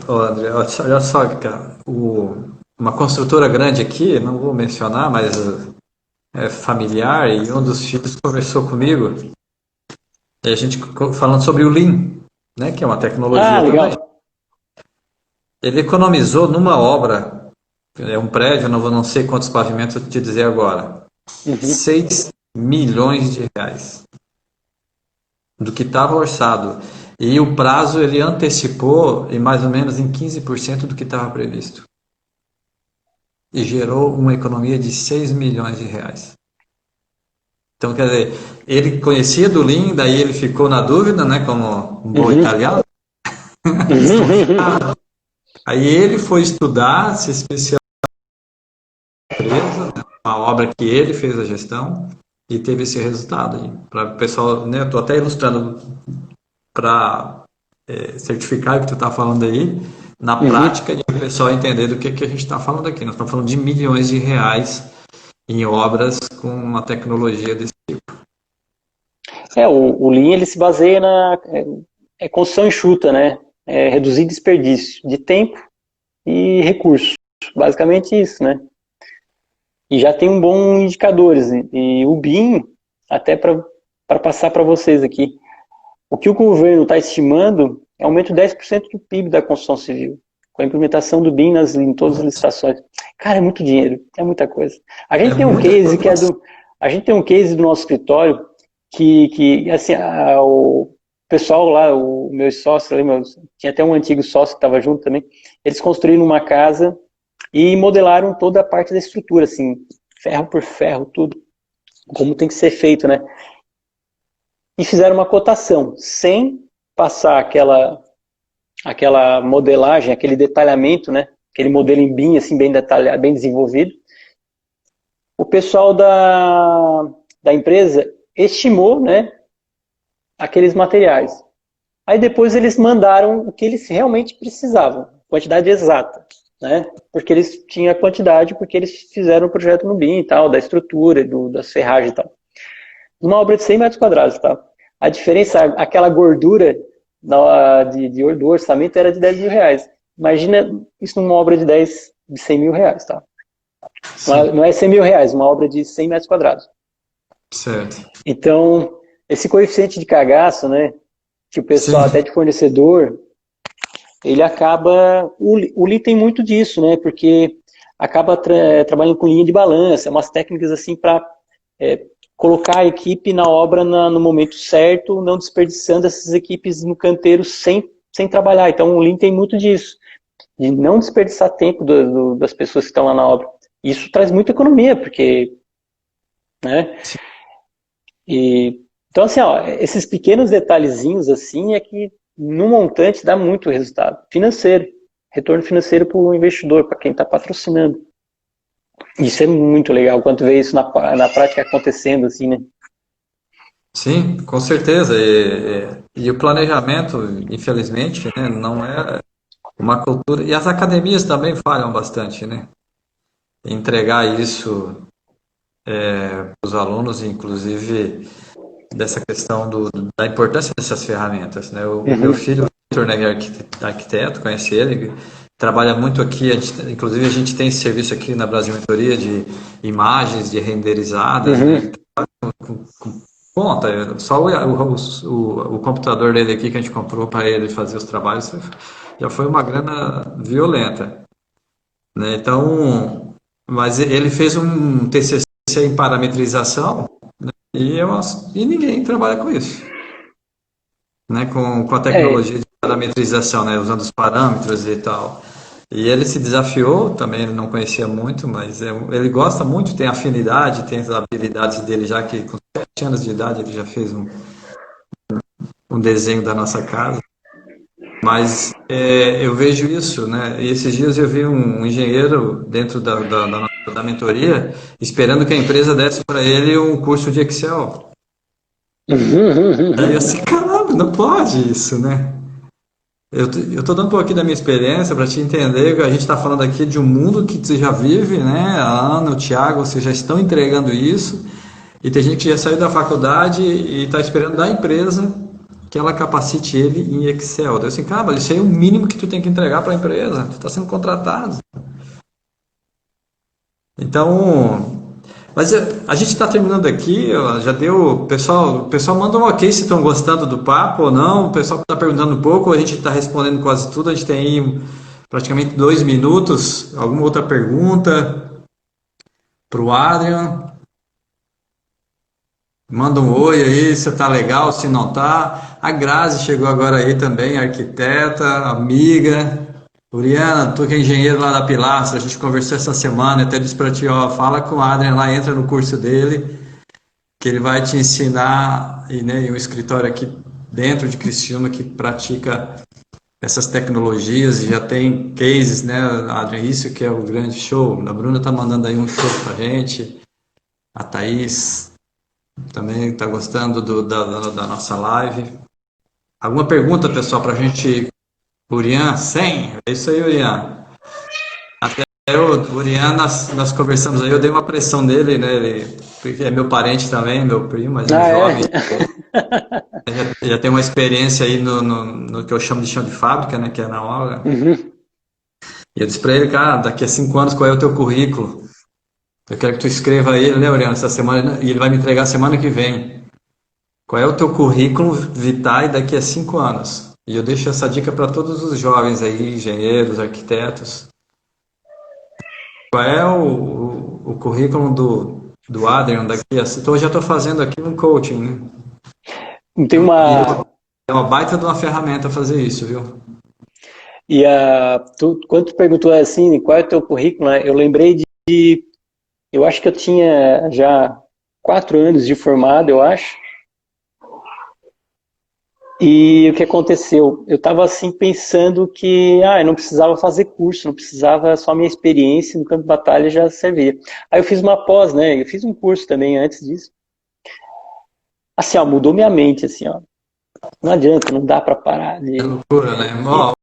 olha só, cara, uma construtora grande aqui, não vou mencionar, mas é familiar, e um dos filhos conversou comigo, e a gente falando sobre o Lean, né, que é uma tecnologia Legal. também. Ele economizou numa obra, é um prédio, não sei quantos pavimentos eu te dizer agora, 6 milhões de reais do que estava orçado. E o prazo ele antecipou em mais ou menos em 15% do que estava previsto. E gerou uma economia de 6 milhões de reais. Então, quer dizer, ele conhecia do Lean, daí ele ficou na dúvida, né, como um bom italiano. Aí ele foi estudar, se especializou na empresa, né, uma obra que ele fez a gestão, e teve esse resultado. Para o pessoal, né, eu estou até ilustrando para certificar o que tu está falando aí, na prática, e o pessoal entender do que a gente está falando aqui. Nós estamos falando de milhões de reais em obras com uma tecnologia desse tipo. O Lean ele se baseia na construção enxuta, né? Reduzir desperdício de tempo e recursos. Basicamente isso, né? E já tem um bom indicadores. E o BIM, até para passar para vocês aqui, o que o governo está estimando é aumento de 10% do PIB da construção civil, com a implementação do BIM em todas as licitações. Cara, é muito dinheiro, é muita coisa. A gente tem um case a gente tem um case do nosso escritório que assim, o pessoal lá, os meus sócios, tinha até um antigo sócio que estava junto também, eles construíram uma casa e modelaram toda a parte da estrutura, assim, ferro por ferro, tudo, como tem que ser feito, né? E fizeram uma cotação, sem passar aquela modelagem, aquele detalhamento, né? Aquele modelo em BIM, assim, bem detalhado, bem desenvolvido. O pessoal da empresa estimou, né, aqueles materiais. Aí depois eles mandaram o que eles realmente precisavam, quantidade exata, né? Porque eles tinham a quantidade, porque eles fizeram o projeto no BIM e tal, da estrutura, das ferragens e tal. Uma obra de 100 metros quadrados, tá? A diferença, aquela gordura do orçamento era de 10 mil reais. Imagina isso numa obra de 100 mil reais, tá? Não é 100 mil reais, uma obra de 100 metros quadrados. Certo. Então, esse coeficiente de cagaço, né, que o pessoal até de fornecedor, ele acaba, o Lean tem muito disso, né, porque acaba trabalhando com linha de balança, umas técnicas assim para colocar a equipe na obra no momento certo, não desperdiçando essas equipes no canteiro sem trabalhar. Então o Lean tem muito disso. de não desperdiçar tempo das pessoas que estão lá na obra. Isso traz muita economia, porque, né? E, então, assim, ó, esses pequenos detalhezinhos, assim, é que no montante dá muito resultado financeiro, retorno financeiro para o investidor, para quem está patrocinando. Isso é muito legal, quando vê isso na prática acontecendo, assim, né? Sim, com certeza. E o planejamento, infelizmente, né, não é uma cultura. E as academias também falham bastante, né? Entregar isso para os alunos, inclusive dessa questão da importância dessas ferramentas, né? O meu Uhum, filho, o Vitor, né, que é arquiteto, conhece ele, trabalha muito aqui, inclusive a gente tem esse serviço aqui na Brasil Mentoria de imagens de renderizadas, né? Ele uhum. trabalha com conta, só o computador dele aqui que a gente comprou para ele fazer os trabalhos já foi uma grana violenta, né? Então, mas ele fez um TCC em parametrização e ninguém trabalha com isso, né? Com a É, tecnologia de parametrização, né? Usando os parâmetros e tal. E ele se desafiou, também ele não conhecia muito, mas ele gosta muito, tem afinidade, tem as habilidades dele, já que com 7 anos de idade ele já fez um desenho da nossa casa. Mas eu vejo isso, né? E esses dias eu vi um engenheiro dentro da mentoria esperando que a empresa desse para ele um curso de Excel. Aí eu assim, caramba, não pode isso, né? Eu tô dando um pouquinho da minha experiência para te entender que a gente está falando aqui de um mundo que você já vive, né? A Ana, o Thiago, vocês já estão entregando isso, e tem gente que já saiu da faculdade e está esperando da empresa que ela capacite ele em Excel. Eu assim, cara, mas isso aí é o mínimo que tu tem que entregar para a empresa. Tu está sendo contratado. Então, mas a gente está terminando aqui, ó, já deu. O pessoal manda um ok se estão gostando do papo ou não. O pessoal está perguntando um pouco, a gente está respondendo quase tudo. A gente tem aí praticamente 2 minutos. Alguma outra pergunta para o Adrian? Manda um oi aí, se tá legal, se não tá. A Grazi chegou agora aí também, arquiteta, amiga. Uriana, tu que é engenheiro lá da Pilastra, a gente conversou essa semana, até disse pra ti, ó, fala com o Adrian lá, entra no curso dele, que ele vai te ensinar, e né, e um escritório aqui dentro de Criciúma que pratica essas tecnologias e já tem cases, né, Adrian, isso que é o grande show. A Bruna tá mandando aí um show pra gente, a Thaís também está gostando da nossa live. Alguma pergunta, pessoal, para a gente? Urian, 100? É isso aí, Urian. O Urian, nós conversamos aí, eu dei uma pressão nele, né? Porque é meu parente também, meu primo, mas é um ah, é? jovem, já tem uma experiência aí no que eu chamo de chão de fábrica, né? Que é na obra. Uhum. E eu disse para ele, cara, daqui a 5 anos, qual é o teu currículo? Eu quero que tu escreva aí, né, Urian, essa semana, e ele vai me entregar semana que vem. Qual é o teu currículo vitae daqui a 5 anos? E eu deixo essa dica para todos os jovens aí, engenheiros, arquitetos. Qual é o currículo do Adrian daqui a... Então, eu já estou fazendo aqui um coaching, né? Tem E uma. é uma baita de uma ferramenta fazer isso, viu? Quando tu perguntou assim, qual é o teu currículo, né? Eu lembrei de. Eu acho que eu tinha já 4 anos de formado, eu acho. E o que aconteceu? Eu estava assim pensando que eu não precisava fazer curso, não precisava, só a minha experiência no campo de batalha já servia. Aí eu fiz uma pós, né? Eu fiz um curso também antes disso. Assim, ó, mudou minha mente, assim, ó. Não adianta, não dá para parar É de. loucura, né? Ó,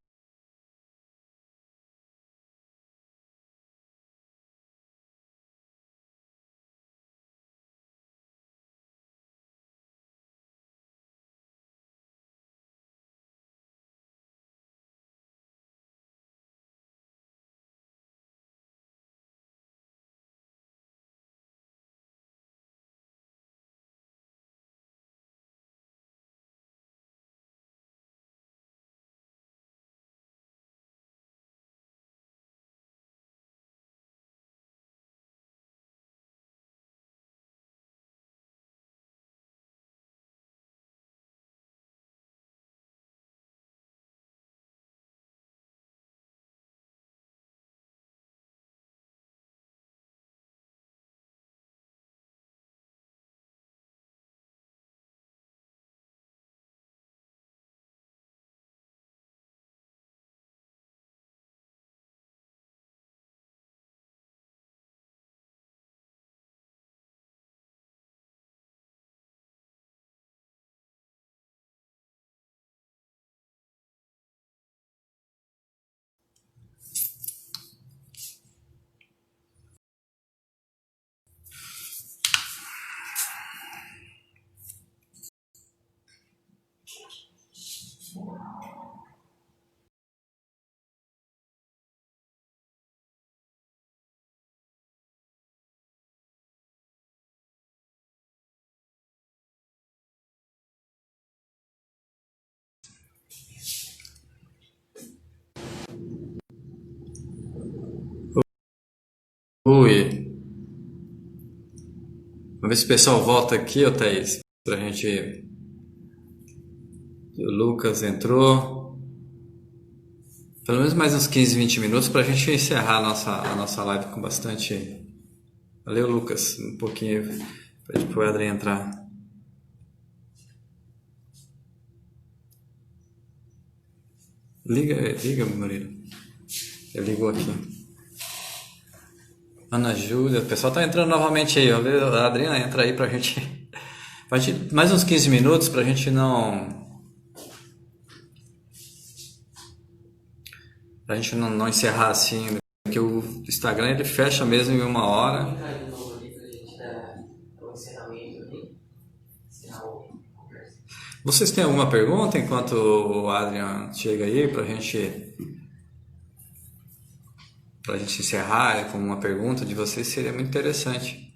Ui. Vamos ver se o pessoal volta aqui, ô Thaís, pra gente. O Lucas entrou. Pelo menos mais uns 15, 20 minutos pra gente encerrar a nossa live com bastante. Valeu, Lucas. Um pouquinho pra gente pro Adrien entrar. Liga, Murilo. Ele ligou aqui. Ana Júlia, o pessoal tá entrando novamente aí. A Adriana entra aí mais uns 15 minutos pra gente não encerrar assim, porque o Instagram ele fecha mesmo em 1 hora. Vocês têm alguma pergunta enquanto o Adrian chega aí pra gente encerrar com uma pergunta de vocês? Seria muito interessante.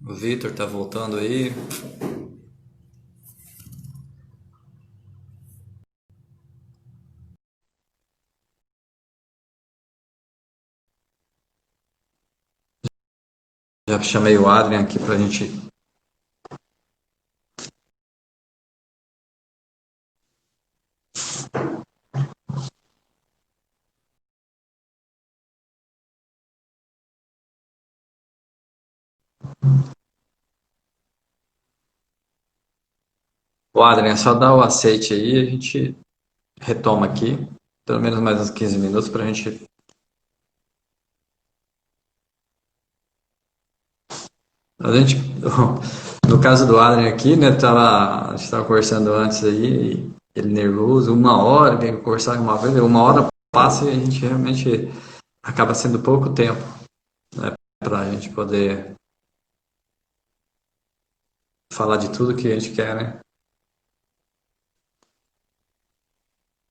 O Vitor tá voltando aí. Já chamei o Adrian aqui pra gente. O Adrian, só dá o aceite aí, a gente retoma aqui. Pelo menos mais uns 15 minutos pra gente. A gente, no caso do Adrian aqui, né, a gente estava conversando antes aí, ele nervoso, 1 hora, vem conversar uma vez, 1 hora passa e a gente realmente acaba sendo pouco tempo, né, para a gente poder falar de tudo que a gente quer, né.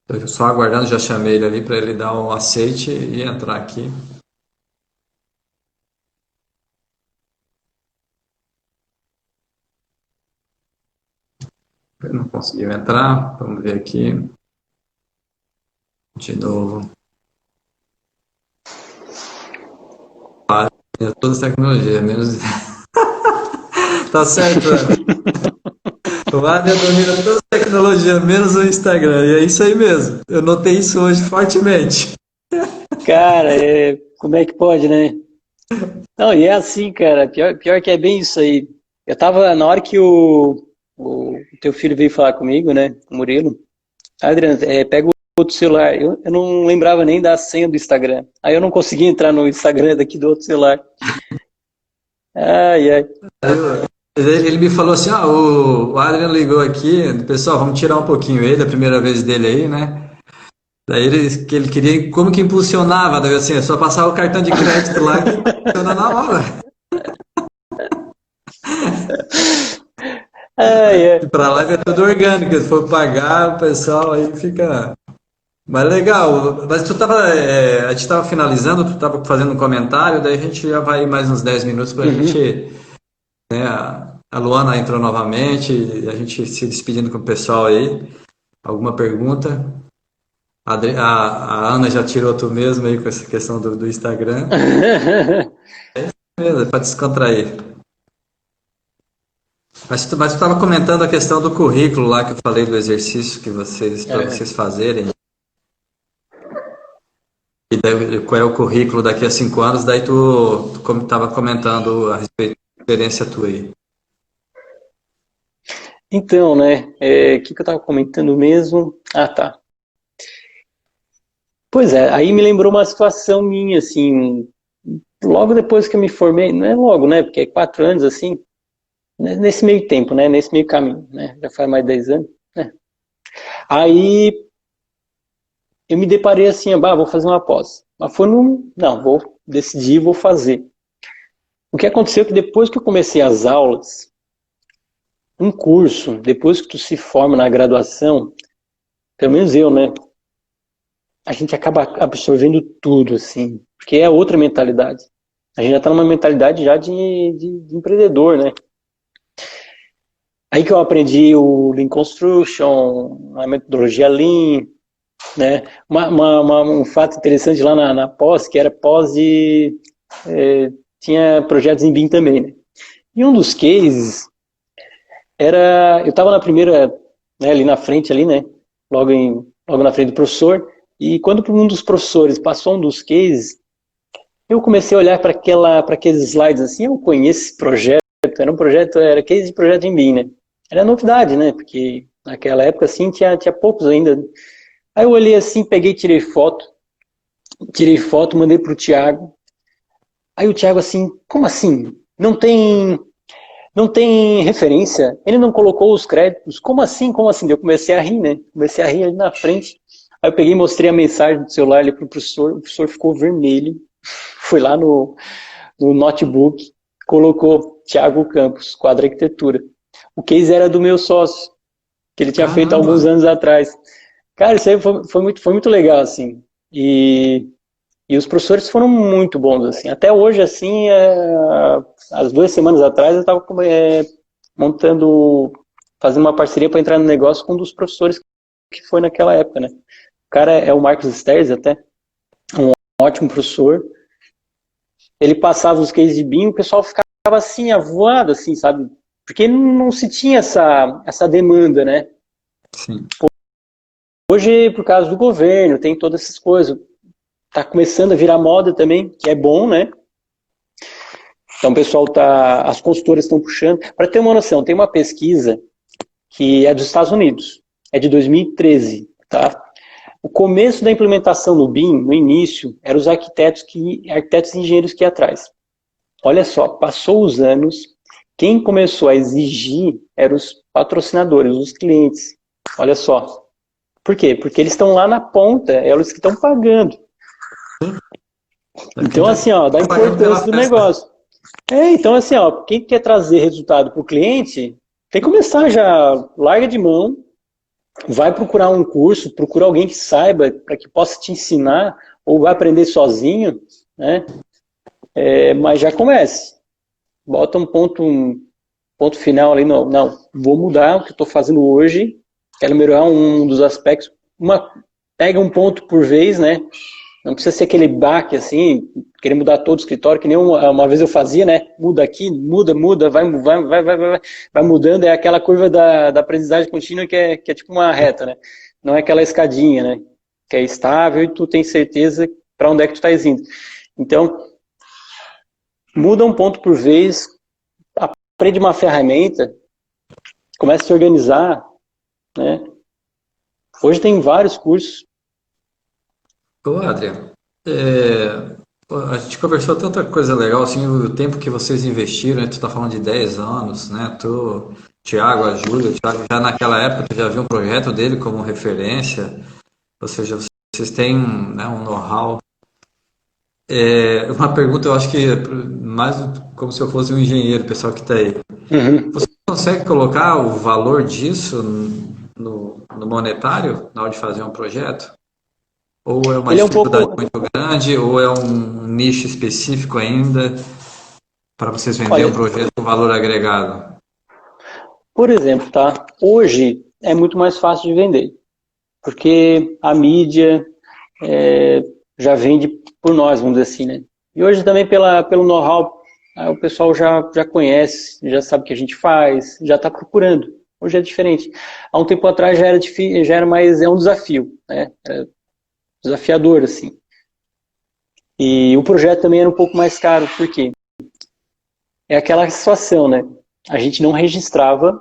Então, só aguardando, já chamei ele ali para ele dar o aceite e entrar aqui. Ele não conseguiu entrar, vamos ver aqui. De novo. Todas as tecnologias, menos. Tá certo, né? O Adrian domina todas as tecnologias, menos o Instagram. E é isso aí mesmo. Eu notei isso hoje fortemente. Cara, como é que pode, né? Não, e é assim, cara, pior que é bem isso aí. Eu tava, na hora que o teu filho veio falar comigo, né, o Murilo, Adriano, pega o outro celular. Eu não lembrava nem da senha do Instagram. Aí eu não conseguia entrar no Instagram daqui do outro celular. Ai, ai. Ele me falou assim: o Adrian ligou aqui, pessoal, vamos tirar um pouquinho ele, a primeira vez dele aí, né? Daí ele queria, como que impulsionava, daí assim, é só passar o cartão de crédito lá que funciona na hora. Ai, ai. Pra lá é tudo orgânico, se for pagar, o pessoal aí fica. Mas legal, mas a gente tava finalizando, tu tava fazendo um comentário, daí a gente já vai mais uns 10 minutos pra gente, né, a Luana entrou novamente, a gente se despedindo com o pessoal aí. Alguma pergunta? A Ana já tirou tu mesmo aí com essa questão do Instagram. Beleza, para descontrair. Mas tu estava comentando a questão do currículo lá que eu falei do exercício que para vocês fazerem. E daí, qual é o currículo daqui a 5 anos? Daí tu estava comentando a respeito da experiência tua aí. Então, né, o que eu tava comentando mesmo? Ah, tá. Pois é, aí me lembrou uma situação minha, assim, logo depois que eu me formei, não é logo, né, porque é 4 anos, assim, nesse meio tempo, né, nesse meio caminho, né, já faz mais de 10 anos, né. Aí eu me deparei assim, vou fazer uma pós. Mas foi não, vou decidir, vou fazer. O que aconteceu é que depois que eu comecei as aulas, um curso, depois que tu se forma na graduação, pelo menos eu, né, a gente acaba absorvendo tudo, assim, porque é outra mentalidade. A gente já está numa mentalidade já de empreendedor, né? Aí que eu aprendi o Lean Construction, a metodologia Lean, né? Um fato interessante lá na pós, que era pós de... tinha projetos em BIM também, né? E um dos cases era... Eu estava na primeira, né, ali na frente, ali, né? Logo na frente do professor, e quando um dos professores passou um dos cases, eu comecei a olhar para aqueles slides assim, eu conheço esse projeto, era case de projeto em BIM, né? Era novidade, né? Porque naquela época, assim, tinha poucos ainda. Aí eu olhei assim, peguei, tirei foto, mandei pro Thiago. Aí o Thiago assim, como assim? Não tem referência? Ele não colocou os créditos? Como assim? Como assim? Eu comecei a rir, né? Comecei a rir ali na frente. Aí eu peguei e mostrei a mensagem do celular ali pro professor, o professor ficou vermelho. Foi lá no notebook, colocou Thiago Campos, quadra arquitetura. O case era do meu sócio, que ele tinha feito alguns Caramba! anos atrás. Cara, isso aí foi muito legal, assim. E os professores foram muito bons, assim. Até hoje, assim, as 2 semanas atrás, eu estava montando, fazendo uma parceria para entrar no negócio com um dos professores que foi naquela época, né? O cara é o Marcos Sterz, até, um ótimo professor. Ele passava os cases de BIM, o pessoal ficava assim, avoado, assim, sabe? Porque não se tinha essa demanda, né? Sim. Hoje, por causa do governo, tem todas essas coisas. Tá começando a virar moda também, que é bom, né? Então, o pessoal as consultoras estão puxando. Para ter uma noção, tem uma pesquisa que é dos Estados Unidos, é de 2013, tá? O começo da implementação do BIM, no início, eram os arquitetos e engenheiros que iam atrás. Olha só, passou os anos, quem começou a exigir eram os patrocinadores, os clientes. Olha só. Por quê? Porque eles estão lá na ponta, é eles que estão pagando. Então, assim, ó, da importância do negócio. Então, assim, ó, quem quer trazer resultado para o cliente, tem que começar já, larga de mão, vai procurar um curso, procura alguém que saiba, para que possa te ensinar, ou vai aprender sozinho, né? Mas já comece. Bota um ponto final ali, não, vou mudar o que eu estou fazendo hoje, quero melhorar um dos aspectos, pega um ponto por vez, né? Não precisa ser aquele baque assim, querer mudar todo o escritório, que nem uma vez eu fazia, né? Muda aqui, muda, vai mudando, é aquela curva da aprendizagem contínua que é tipo uma reta, né? Não é aquela escadinha, né? Que é estável e tu tem certeza para onde é que tu estás indo. Então, muda um ponto por vez, aprende uma ferramenta, começa a se organizar, né? Hoje tem vários cursos. Ô, Adriano, a gente conversou tanta coisa legal, assim, o tempo que vocês investiram, né? Tu tá falando de 10 anos, né? Thiago, a Júlia, o Thiago já naquela época tu já viu um projeto dele como referência, ou seja, vocês têm, né, um know-how. Uma pergunta, eu acho que é mais como se eu fosse um engenheiro, pessoal que está aí. Uhum. Você consegue colocar o valor disso no monetário na hora de fazer um projeto? Ou é uma Ele é um dificuldade pouco, muito grande, ou é um nicho específico ainda para vocês venderem um olha, projeto com valor agregado? por exemplo, tá? Hoje é muito mais fácil de vender, porque a mídia já vende por nós, vamos dizer assim, né? E hoje também pelo know-how, o pessoal já conhece, já sabe o que a gente faz, já está procurando. Hoje é diferente. Há um tempo atrás já era difícil, já era mais, um desafio, né? Era desafiador, assim. E o projeto também era um pouco mais caro, por quê? É aquela situação, né? A gente não registrava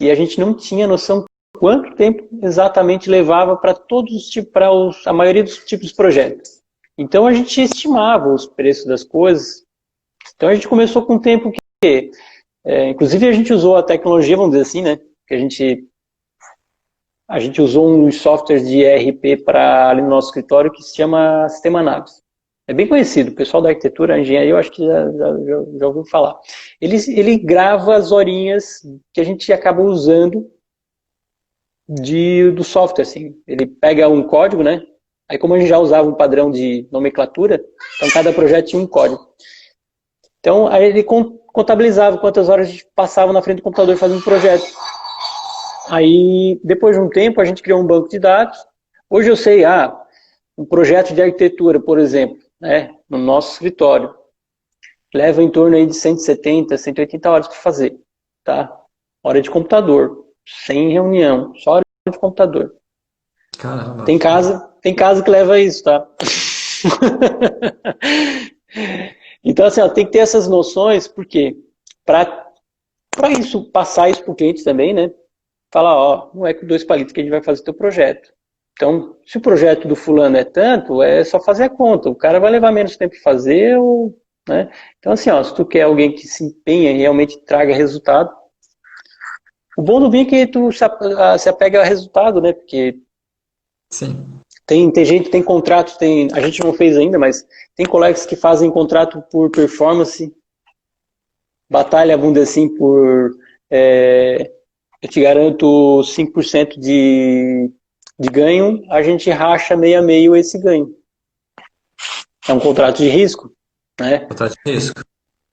e a gente não tinha noção quanto tempo exatamente levava para todos os tipos, para a maioria dos tipos de projetos. Então a gente estimava os preços das coisas. Então a gente começou com um tempo que, inclusive a gente usou a tecnologia, vamos dizer assim, né? Que a gente usou um software de ERP ali no nosso escritório que se chama Sistema Navis. É bem conhecido, o pessoal da arquitetura, a engenharia, eu acho que já ouviu falar. Ele grava as horinhas que a gente acaba usando do software, assim. Ele pega um código, né? Aí como a gente já usava um padrão de nomenclatura, então cada projeto tinha um código. Então aí ele contabilizava quantas horas a gente passava na frente do computador fazendo o projeto. Aí depois de um tempo a gente criou um banco de dados, Hoje eu sei, um projeto de arquitetura, por exemplo, né, no nosso escritório, leva em torno aí de 170, 180 horas para fazer, tá? Hora de computador, sem reunião, só hora de computador. Caramba. Tem casa que leva isso, tá? Então, assim, ó, tem que ter essas noções, porque para isso, passar isso para o cliente também, né? Falar, ó, não é com 2 palitos que a gente vai fazer o teu projeto. Então, se o projeto do fulano é tanto, é só fazer a conta. O cara vai levar menos tempo para fazer, né? Então, assim, ó, se tu quer alguém que se empenha e realmente traga resultado, o bom do BIM é que tu se apega ao resultado, né? Porque Sim. tem gente, tem contratos, a gente não fez ainda, mas tem colegas que fazem contrato por performance, batalha a bunda assim eu te garanto 5% de ganho, a gente racha meio a meio esse ganho. É um contrato de risco, né? Contrato de risco.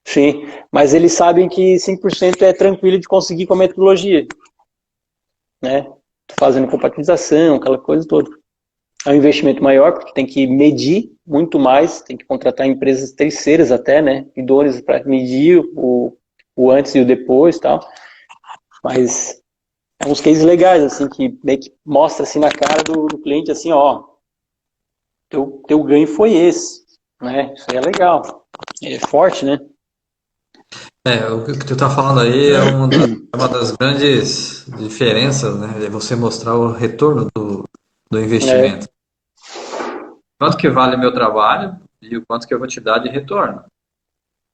Sim, mas eles sabem que 5% é tranquilo de conseguir com a metodologia, né? Fazendo compatibilização, aquela coisa toda. É um investimento maior, porque tem que medir muito mais, tem que contratar empresas terceiras até, né? Idôneas para medir o antes e o depois e tal. Mas é uns cases legais, assim, que meio que mostra assim na cara do cliente, assim, ó, teu ganho foi esse, né? Isso aí é legal. É forte, né? O que tu tá falando aí é uma das grandes diferenças, né? É você mostrar o retorno do É, investimento. Quanto que vale meu trabalho e o quanto que eu vou te dar de retorno,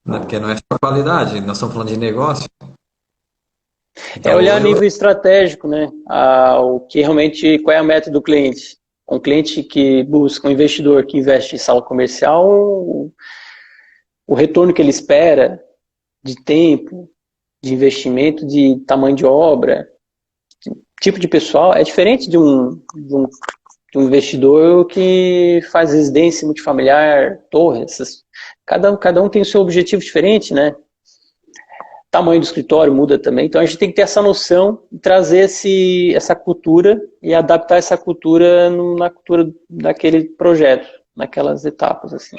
né? Porque não é só qualidade, nós estamos falando de negócio. é Então, olhar a nível estratégico, né? O que realmente, qual é a meta do cliente? Um cliente que busca, um investidor que investe em sala comercial, o retorno que ele espera de tempo, de investimento, de tamanho de obra, tipo de pessoal, é diferente de um investidor que faz residência multifamiliar, torre, cada um tem o seu objetivo diferente, né? Tamanho do escritório muda também, então a gente tem que ter essa noção e trazer essa cultura e adaptar essa cultura na cultura daquele projeto, naquelas etapas, assim.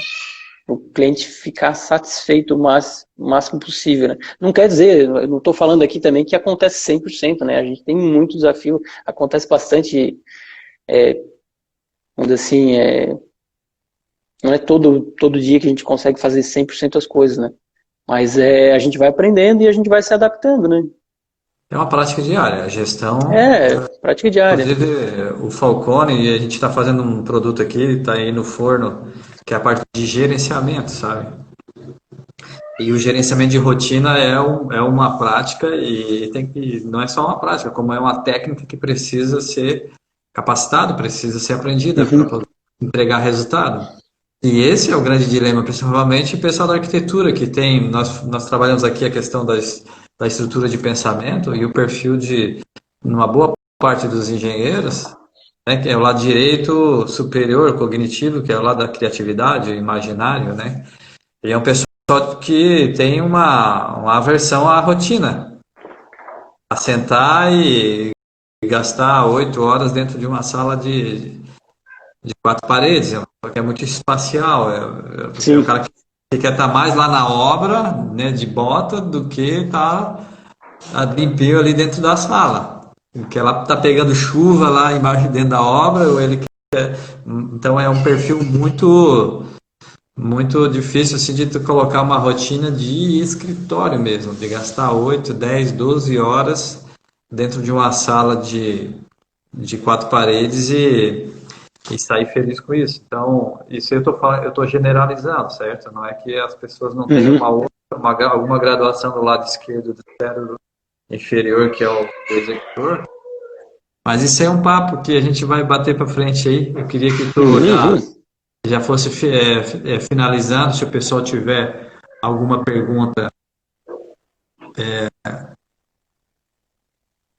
O cliente ficar satisfeito o máximo possível, né? Não quer dizer, eu não estou falando aqui também que acontece 100%, né? A gente tem muito desafio, acontece bastante, vamos dizer assim, não é todo dia que a gente consegue fazer 100% as coisas, né? Mas a gente vai aprendendo e a gente vai se adaptando, né? é uma prática diária. A gestão, Prática diária. inclusive o Falcone, e a gente está fazendo um produto aqui, está aí no forno, que é a parte de gerenciamento, sabe? E o gerenciamento de rotina é uma prática e não é só uma prática, como é uma técnica que precisa ser capacitada, precisa ser aprendida para Uhum. poder entregar resultado. E esse é o grande dilema, principalmente o pessoal da arquitetura, que nós trabalhamos aqui a questão da estrutura de pensamento e o perfil de uma boa parte dos engenheiros, né, que é o lado direito superior cognitivo, que é o lado da criatividade, imaginário, né? E é um pessoal que tem uma aversão à rotina, a sentar e gastar 8 horas dentro de uma sala de 4 paredes, porque é muito espacial, porque o Sim. cara que quer estar mais lá na obra, né, de bota, do que estar limpinho ali dentro da sala. Porque ela tá pegando chuva lá embaixo dentro da obra, ou ele quer. Então é um perfil muito difícil assim, de tu colocar uma rotina de escritório mesmo, de gastar 8, 10, 12 horas dentro de uma sala de 4 paredes e sair feliz com isso. Então, isso eu estou generalizando, certo? Não é que as pessoas não tenham Uhum. alguma graduação do lado esquerdo do cérebro inferior, que é o executor, mas isso é um papo que a gente vai bater para frente aí. Eu queria que tu Uhum. já fosse finalizando, se o pessoal tiver alguma pergunta,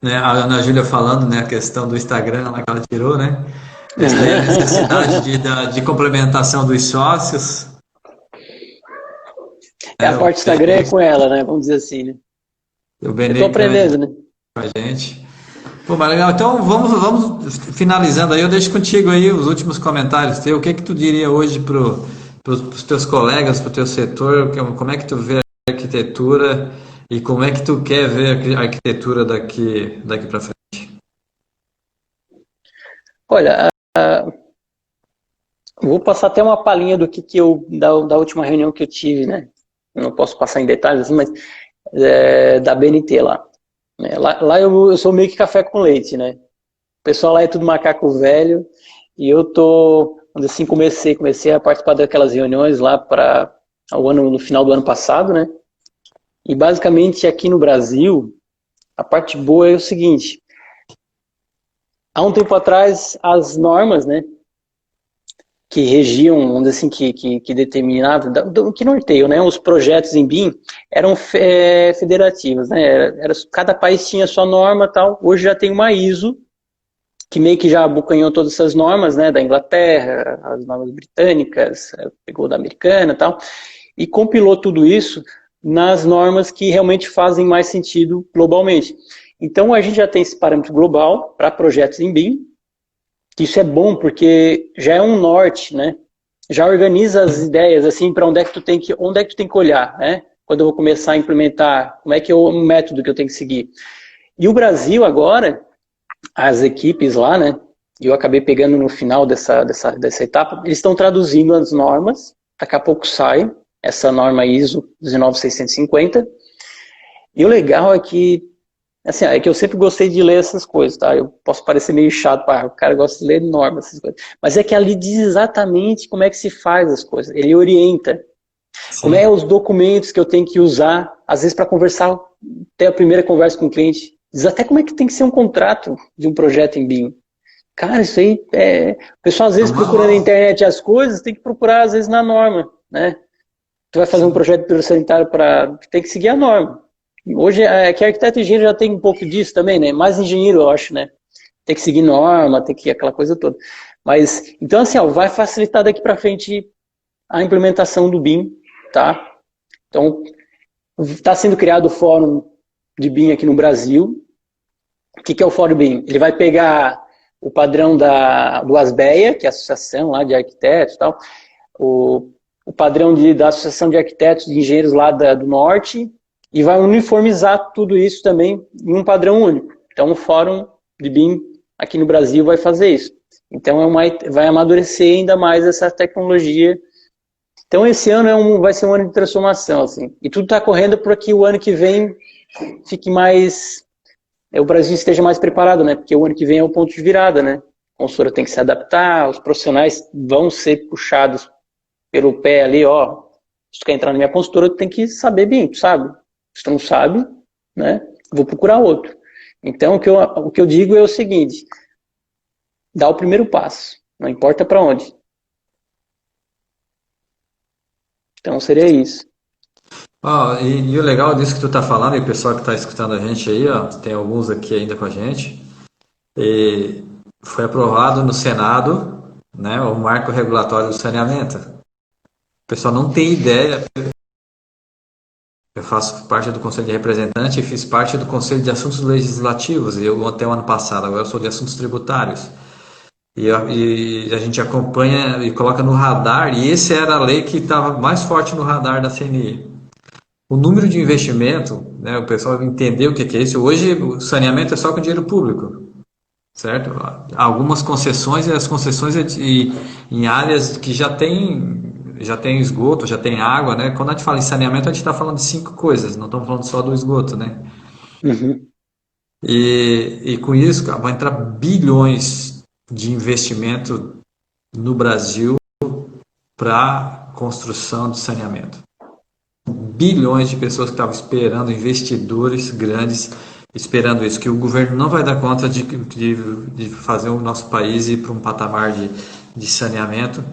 né? A Ana Júlia falando, né, a questão do Instagram lá que ela tirou, né? Essa daí é a necessidade de complementação dos sócios, A né? parte do Instagram é com ela, né? Vamos dizer assim, né? O Eu tô Benê que vai aprendendo, né? com a gente. Pô, mas legal. Então vamos finalizando aí. Eu deixo contigo aí os últimos comentários teu. O que que tu diria hoje para os teus colegas, para o teu setor? Como é que tu vê a arquitetura e como é que tu quer ver a arquitetura daqui para frente? Olha, vou passar até uma palhinha do que eu, da última reunião que eu tive, né? Eu não posso passar em detalhes, assim, mas da BNT lá. Lá eu sou meio que café com leite, né? O pessoal lá é tudo macaco velho e eu tô, quando assim, comecei a participar daquelas reuniões lá para no final do ano passado, né? E basicamente aqui no Brasil, a parte boa é o seguinte: há um tempo atrás, as normas, né, que regiam, vamos dizer assim, que determinavam, que norteiam, né, os projetos em BIM, eram federativos, né, cada país tinha a sua norma e tal. Hoje já tem uma ISO, que meio que já abocanhou todas essas normas, né, da Inglaterra, as normas britânicas, pegou da americana e tal, e compilou tudo isso nas normas que realmente fazem mais sentido globalmente. Então a gente já tem esse parâmetro global para projetos em BIM, que isso é bom porque já é um norte, né? Já organiza as ideias assim para onde é que tu tem que olhar, né? Quando eu vou começar a implementar, como é que é o método que eu tenho que seguir. E o Brasil agora, as equipes lá, né? Eu acabei pegando no final dessa etapa, eles estão traduzindo as normas, daqui a pouco sai essa norma ISO 19650. E o legal é que, assim, é que eu sempre gostei de ler essas coisas, tá? Eu posso parecer meio chato, o cara gosta de ler normas, essas coisas. Mas é que ali diz exatamente como é que se faz as coisas. Ele orienta. Como é Sim. os documentos que eu tenho que usar, às vezes para conversar, ter a primeira conversa com o cliente. Diz até como é que tem que ser um contrato de um projeto em BIM. Cara, isso aí o pessoal às É vezes um procura na manual. internet as coisas, tem que procurar às vezes na norma, né? Tu vai fazer um Sim. projeto sanitário para tem que seguir a norma. Hoje que arquiteto e engenheiro já tem um pouco disso também, né? Mais engenheiro, eu acho, né? Tem que seguir norma, tem que aquela coisa toda. Mas então assim, ó, vai facilitar daqui para frente a implementação do BIM, tá? Então, está sendo criado o fórum de BIM aqui no Brasil. O que é o fórum BIM? Ele vai pegar o padrão do ASBEA, que é a Associação lá de Arquitetos e tal, o, o padrão da Associação de Arquitetos e Engenheiros lá do Norte, e vai uniformizar tudo isso também em um padrão único. Então, o fórum de BIM aqui no Brasil vai fazer isso. Então, vai amadurecer ainda mais essa tecnologia. Então, esse ano vai ser um ano de transformação, assim. E tudo está correndo para que o ano que vem fique mais... o Brasil esteja mais preparado, né? Porque o ano que vem é o ponto de virada, né? A consultora tem que se adaptar, os profissionais vão ser puxados pelo pé ali, ó. Se tu quer entrar na minha consultora, tu tem que saber bem, tu sabe? Se tu não sabe, né? Vou procurar outro. Então, o que eu digo é o seguinte: dá o primeiro passo, não importa para onde. Então, seria isso. Ó, e o legal disso que tu tá falando, e o pessoal que tá escutando a gente aí, ó, tem alguns aqui ainda com a gente, e foi aprovado no Senado, né, o marco regulatório do saneamento. O pessoal não tem ideia. Eu faço parte do Conselho de Representantes e fiz parte do Conselho de Assuntos Legislativos, e eu até o ano passado, agora eu sou de Assuntos Tributários. E a gente acompanha e coloca no radar, e essa era a lei que estava mais forte no radar da CNI. O número de investimento, né, o pessoal entender o que é isso. Hoje o saneamento é só com dinheiro público, certo? Algumas concessões, e as concessões em áreas que já tem esgoto, já tem água, né? Quando a gente fala em saneamento, a gente está falando de 5 coisas, não estamos falando só do esgoto, né? Uhum. E com isso, cara, vai entrar bilhões de investimento no Brasil para construção de saneamento. Bilhões de pessoas que estavam esperando, investidores grandes esperando isso, que o governo não vai dar conta de fazer o nosso país ir para um patamar de saneamento,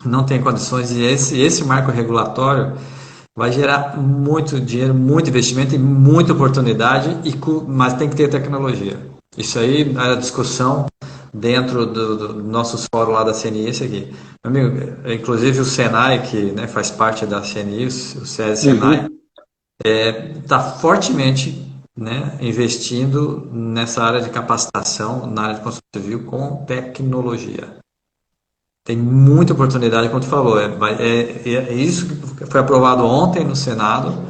não tem condições, e esse marco regulatório vai gerar muito dinheiro, muito investimento e muita oportunidade, mas tem que ter tecnologia. Isso aí é a discussão dentro do nossos fóruns lá da CNI, esse aqui. Meu amigo, inclusive o Senai, que, né, faz parte da CNI, o SESI Senai, Uhum. está fortemente né, investindo nessa área de capacitação, na área de construção civil com tecnologia. Tem muita oportunidade, como tu falou, é isso que foi aprovado ontem no Senado,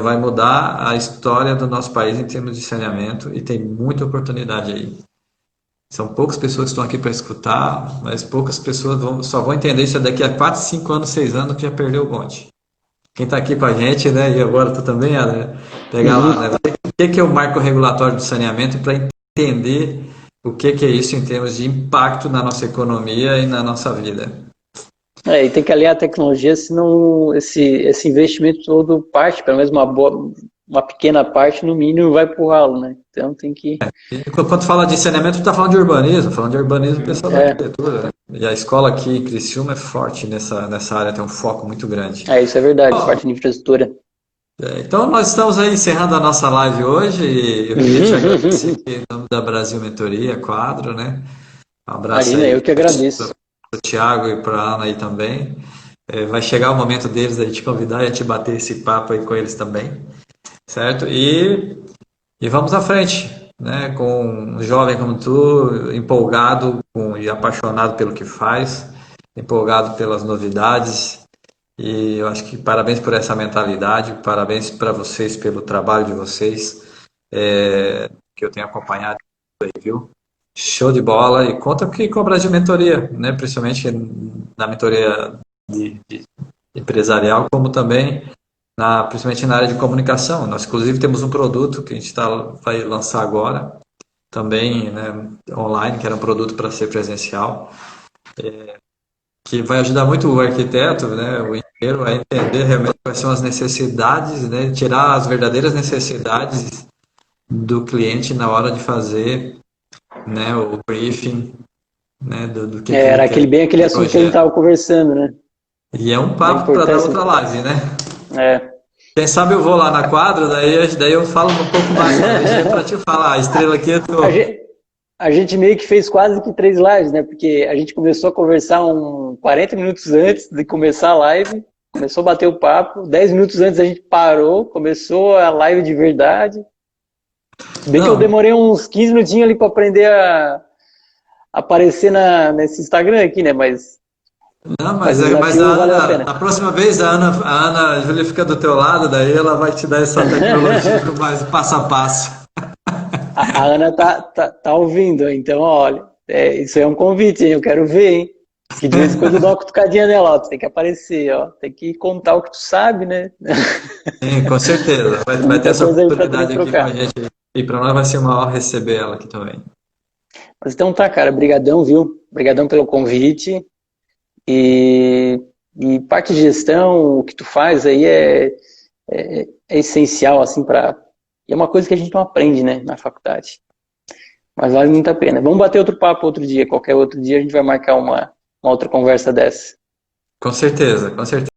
vai mudar a história do nosso país em termos de saneamento e tem muita oportunidade aí. São poucas pessoas que estão aqui para escutar, mas poucas pessoas só vão entender isso daqui a 4, 5 anos, 6 anos que já perdeu o bonde. Quem está aqui com a gente, né, e agora tu também, André, pegar lá, né, o que é o marco regulatório do saneamento para entender o que é isso em termos de impacto na nossa economia e na nossa vida. E tem que aliar a tecnologia, senão esse investimento todo parte, pelo menos uma pequena parte, no mínimo, vai pro ralo, né? Então tem que... E quando fala de saneamento, tu está falando de urbanismo pessoal da arquitetura, né? E a escola aqui em Criciúma é forte nessa área, tem um foco muito grande. Isso é verdade, parte de infraestrutura. Então, nós estamos aí encerrando a nossa live hoje e eu queria te agradecer em nome da Brasil Mentoria, quadro, né? Um abraço Imagina, aí eu que agradeço. para o Thiago e para a Ana aí também. Vai chegar o momento deles a te convidar e a te bater esse papo aí com eles também, certo? E vamos à frente, né? Com um jovem como tu, empolgado e apaixonado pelo que faz, empolgado pelas novidades. E eu acho que parabéns por essa mentalidade, parabéns para vocês pelo trabalho de vocês, que eu tenho acompanhado aí, viu? Show de bola e conta aqui com a Brasil Mentoria, né? Principalmente na mentoria de empresarial, como também principalmente na área de comunicação. Nós, inclusive, temos um produto que a gente vai lançar agora, também, né, online, que era um produto para ser presencial, que vai ajudar muito o arquiteto, né, o engenheiro, a entender realmente quais são as necessidades, né, tirar as verdadeiras necessidades do cliente na hora de fazer, né, o briefing, né, do que ele Era quer. aquele assunto que a gente estava conversando, né? E é um papo para dar outra live, né? Quem sabe eu vou lá na quadra, daí eu falo um pouco mais para te falar. A estrela aqui é tua. A gente meio que fez quase que 3 lives, né? Porque a gente começou a conversar 40 minutos antes de começar a live, começou a bater o papo, 10 minutos antes a gente parou, começou a live de verdade. Bem que eu demorei uns 15 minutinhos ali para aprender a aparecer nesse Instagram aqui, né? Mas a próxima vez a Ana Júlia fica do teu lado, daí ela vai te dar essa tecnologia mais passo a passo. A Ana tá ouvindo, então olha, isso é um convite, hein? Eu quero ver, hein? Que de vez em quando eu dou uma cutucadinha nela, ó, tu tem que aparecer, ó, tem que contar o que tu sabe, né? Sim, com certeza, vai ter essa oportunidade aqui com a gente, e para nós vai ser uma honra receber ela aqui também. Mas então tá, cara, brigadão, viu? Brigadão pelo convite. E parte de gestão, o que tu faz aí é essencial, assim, e é uma coisa que a gente não aprende, né, na faculdade. Mas vale muito a pena. Vamos bater outro papo outro dia, qualquer outro dia a gente vai marcar uma outra conversa dessa. Com certeza, com certeza.